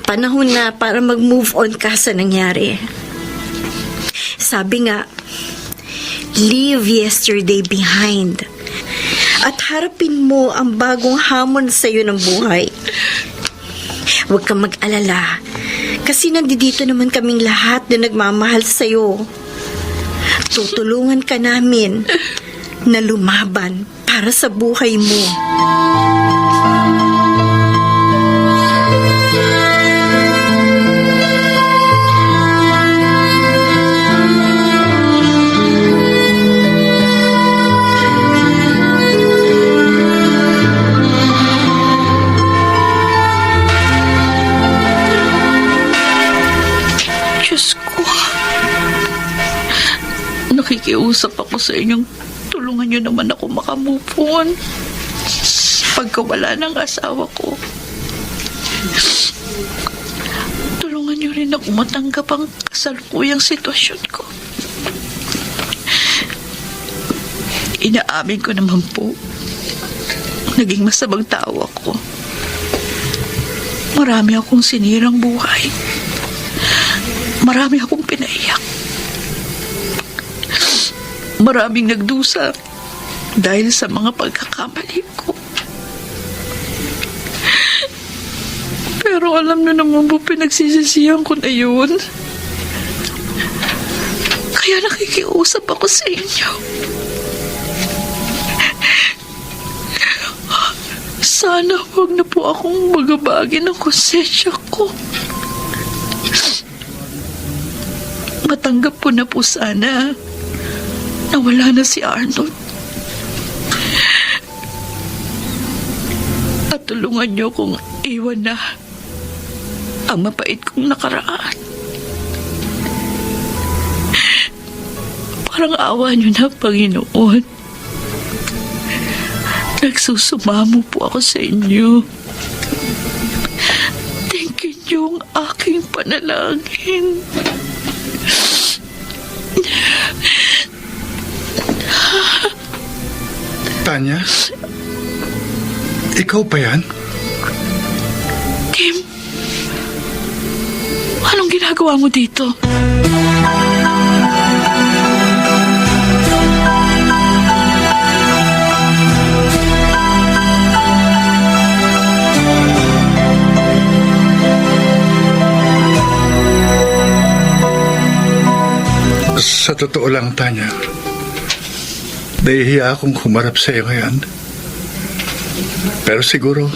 Panahon na para mag-move on ka sa nangyari. Sabi nga, leave yesterday behind. At harapin mo ang bagong hamon sa'yo ng buhay. Huwag kang mag-alala. Kasi nandito naman kaming lahat na nagmamahal sa'yo. Tutulungan ka namin na lumaban para sa buhay mo. Diyos ko. Nakikiusap ako sa inyong tulungan niyo naman ako makamove on pagkawala ng asawa ko. Tulungan niyo rin ako matanggap ang kasalukuyang sitwasyon ko. Inaamin ko naman po, naging masamang tao ako. Marami akong sinirang buhay. Marami akong pinaiyak. Maraming nagdusa dahil sa mga pagkakamali ko. Pero alam na naman po pinagsisisihan ko na yun. Kaya nakikiusap ako sa inyo. Sana huwag na po akong magabagi ng konsensya ko. Matanggap ko na po sana na wala na si Arnold. At tulungan niyo kong iwan na ang mapait kong nakaraan. Parang awa niyo na, Panginoon. Nagsusumamo po ako sa inyo. Tingin niyo ang aking panalangin. Tanya? Ikaw pa yan? Kim, anong ginagawa mo dito? Sa totoo lang, Tanya, nahihiya akong humarap sa iyo ngayon. Pero siguro,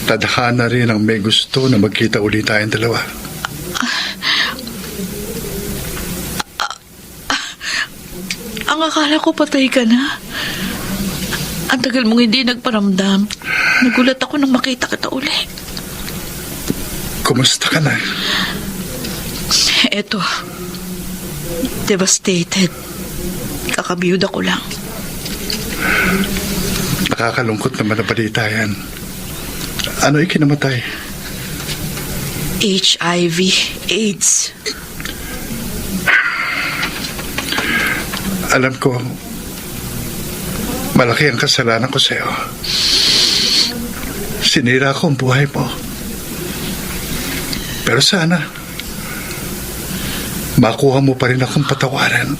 tadhana rin ang may gusto na magkita ulit tayong dalawa. Ang akala ko patay ka na. Ang tagal mong hindi nagparamdam. Nagulat ako nang makita kita uli. Kumusta ka na? Eto, devastated. Kakabiyuda ko lang. Nakakalungkot naman na balita yan. Ano ikinamatay? HIV, AIDS. Alam ko, malaki ang kasalanan ko sa'yo. Sinira ko ang buhay mo. Pero sana, makuha mo pa rin akong patawaran.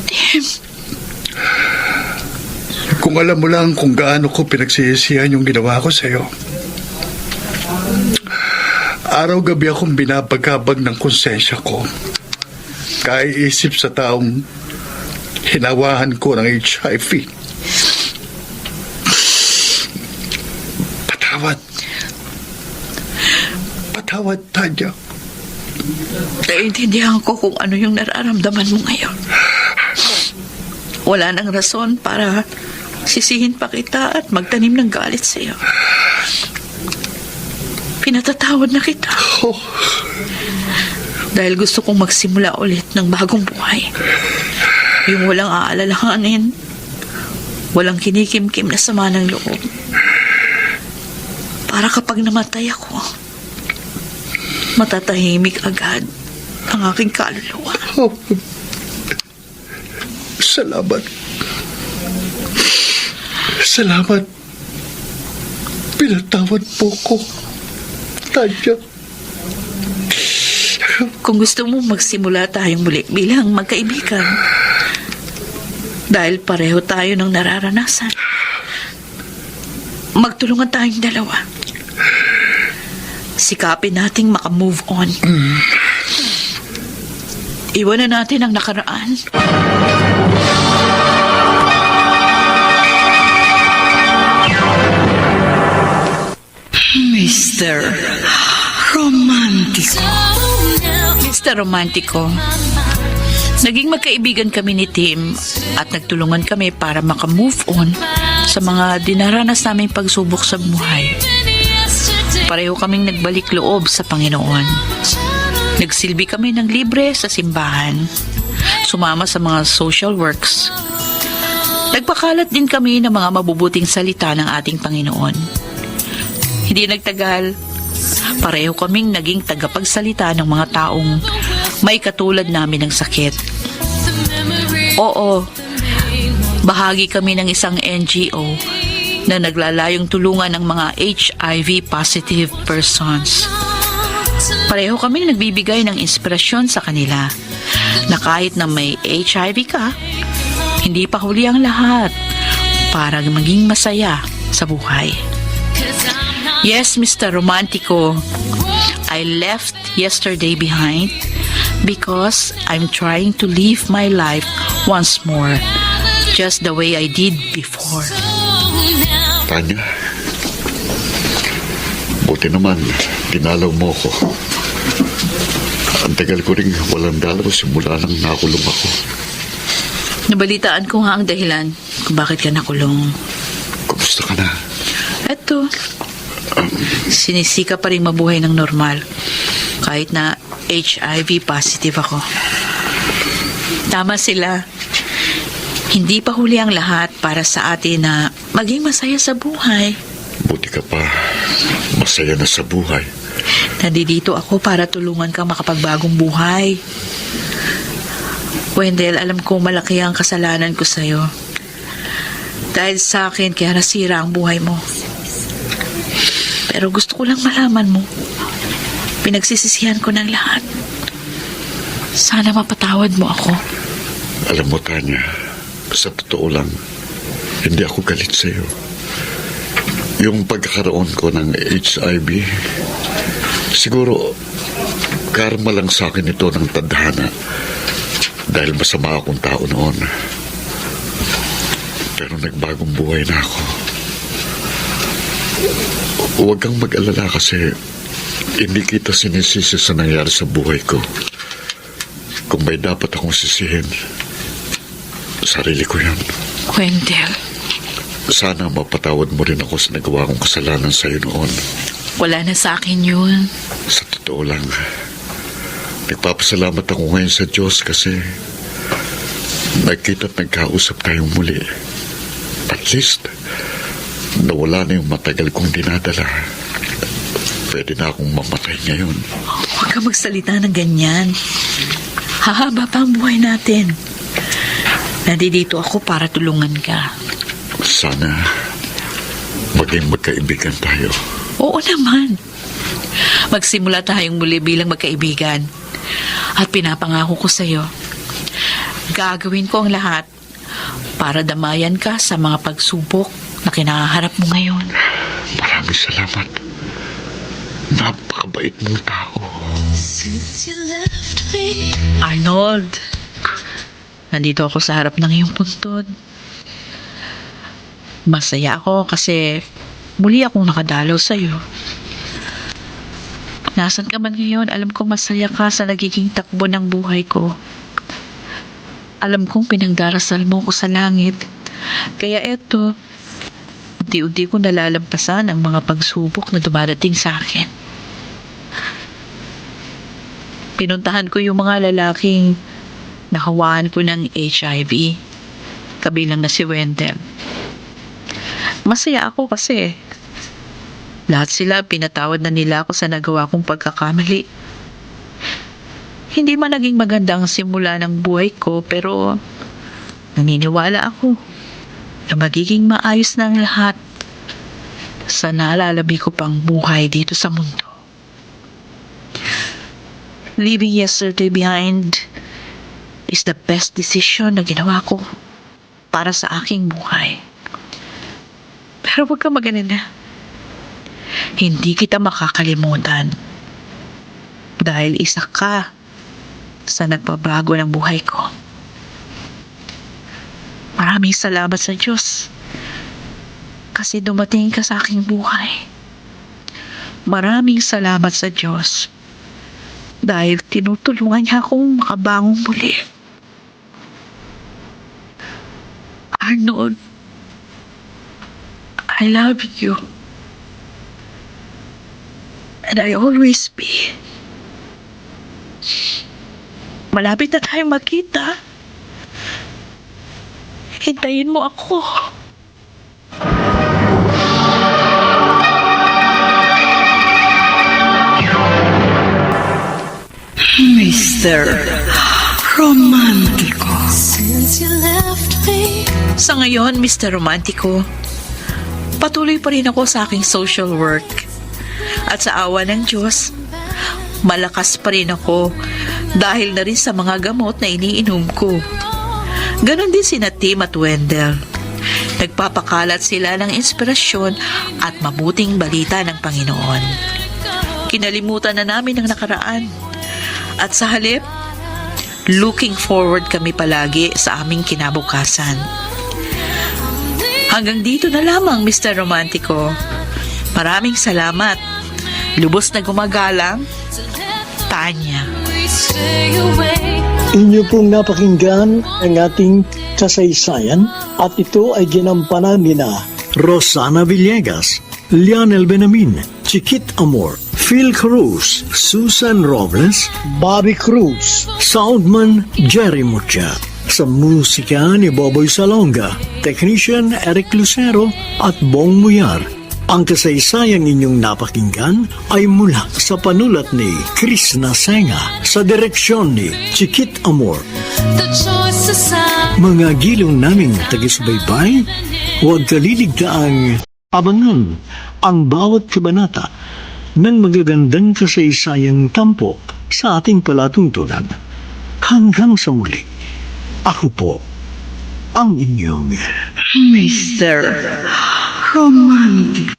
Tim. Kung alam mo lang kung gaano ko pinagsisisihan yung ginawa ko sa'yo. Araw-gabi akong binabagabag ng konsensya ko. Kaiisip sa taong hinawahan ko ng HIV. Patawad. Patawad, Tanya. Naiintindihan ko kung ano yung nararamdaman mo ngayon. Wala nang rason para sisihin pa kita at magtanim ng galit sa iyo. Pinatatawad na kita. Dahil gusto kong magsimula ulit ng bagong buhay. Yung walang aalalahanin, walang kinikimkim na sama ng loob. Para kapag namatay ako, matatahimik agad ang aking kaluluwa. Salamat. Salamat. Pinatawad po ko, Tanya. Kung gusto mo magsimula tayong muli bilang magkaibigan, dahil pareho tayo ng nararanasan, magtulungan tayong dalawa. Sikapin nating makamove on. Iwanan natin ang nakaraan. Mr. Romantico. Mr. Romantico, naging magkaibigan kami ni Tim at nagtulungan kami para makamove on sa mga dinaranas naming pagsubok sa buhay. Pareho kaming nagbalik loob sa Panginoon. Nagsilbi kami ng libre sa simbahan. Sumama sa mga social works. Nagpakalat din kami ng mga mabubuting salita ng ating Panginoon. Hindi nagtagal, pareho kaming naging tagapagsalita ng mga taong may katulad namin ng sakit. Oo, bahagi kami ng isang NGO na naglalayong tulungan ng mga HIV-positive persons. Pareho kaming nagbibigay ng inspirasyon sa kanila na kahit na may HIV ka, hindi pa huli ang lahat para maging masaya sa buhay. Yes, Mr. Romantico, I left yesterday behind because I'm trying to live my life once more, just the way I did before. Tanya, buti naman, dinalaw mo ko. Ang tagal ko rin walang dalaw simula nang nakulong ako. Nabalitaan ko nga ang dahilan kung bakit ka nakulong. Kumusta ka na? Eto, sinisika pa rin mabuhay ng normal kahit na HIV positive ako. Tama sila. Hindi pa huli ang lahat para sa atin na maging masaya sa buhay. Buti ka pa. Masaya na sa buhay. Nandito ako para tulungan kang makapagbagong buhay. Wendell, alam ko malaki ang kasalanan ko sa'yo. Dahil sa akin, kaya nasira ang buhay mo. Pero gusto ko lang malaman mo, pinagsisisihan ko ng lahat. Sana mapatawad mo ako. Alam mo, Tanya, sa totoo lang, hindi ako galit sa'yo. Yung pagkakaroon ko ng HIV, siguro, karma lang sa akin ito ng tadhana dahil masama akong tao noon. Pero nagbagong buhay na ako. Huwag kang mag-alala kasi hindi kita sinisisi sa nangyari sa buhay ko. Kung may dapat akong sisihin, sarili ko yan. Wendell. Sana mapatawad mo rin ako sa nagawa kong kasalanan sa'yo noon. Wala na sa akin yun. Sa totoo lang, nagpapasalamat ako ngayon sa Diyos kasi nagkita at nagkausap tayong muli. At least, nawala na yung matagal kong dinadala. Pwede na akong mamatay ngayon. Huwag ka magsalita ng ganyan. Hahaba pa ang buhay natin. Nandito ako para tulungan ka. Sana maging magkaibigan tayo. Oo naman. Magsimula tayong muli bilang magkaibigan. At pinapangako ko sa'yo, gagawin ko ang lahat para damayan ka sa mga pagsubok na kinaharap mo ngayon. Maraming salamat. Napakabait mong tao. Arnold, nandito ako sa harap ng iyong puntod. Masaya ako kasi muli akong nakadalaw sa'yo. Nasaan ka man ngayon, alam kong masaya ka sa nagiging takbo ng buhay ko. Alam kong pinagdarasal mo ko sa langit. Kaya eto, unti-unti ko nalalampasan ang mga pagsubok na dumarating sa akin. Pinuntahan ko yung mga lalaking nakawaan ko ng HIV, kabilang na si Wendell. Masaya ako kasi lahat sila pinatawad na nila ako sa nagawa kong pagkakamali. Hindi man naging maganda ang simula ng buhay ko, pero naniniwala ako na magiging maayos na ang lahat sa nalalabi ko pang buhay dito sa mundo. Leaving yesterday behind is the best decision na ginawa ko para sa aking buhay. Pero huwag ka mag-alala. Hindi kita makakalimutan dahil isa ka sa nagpabago ng buhay ko. Maraming salamat sa Diyos kasi dumating ka sa aking buhay. Maraming salamat sa Diyos dahil tinutulungan niya akong makabangon muli. Arnold, I love you. And I always be. Malapit na tayong magkita. Hintayin mo ako. Mr. Romantico. Sa ngayon, Mr. Romantico, patuloy pa rin ako sa aking social work. At sa awa ng Diyos, malakas pa rin ako dahil na rin sa mga gamot na iniinom ko. Ganon din sina Tim at Wendell. Nagpapakalat sila ng inspirasyon at mabuting balita ng Panginoon. Kinalimutan na namin ang nakaraan. At sa halip, looking forward kami palagi sa aming kinabukasan. Hanggang dito na lamang, Mr. Romantico. Maraming salamat. Lubos na gumagalang, Tanya. Inyo pong napakinggan ang ating kasaysayan at ito ay ginampanan nina Rosana Villegas, Lionel Benamin, Chiquit Amor, Phil Cruz, Susan Robles, Bobby Cruz, Soundman Jerry Mucha. Sa musika ni Boboy Salonga, Technician Eric Lucero at Bong Muyar. Ang kasaysayang inyong napakinggan ay mula sa panulat ni Chris Nasenga sa direksyon ni Chiquit Amor. Mga gilong naming taga-subaybay, huwag kaliligtaang abangan ang bawat kabanata ng magagandang kasaysayang tampok sa ating palatuntunan. Hanggang sa muli, ako po ang inyong Mr. Romantic.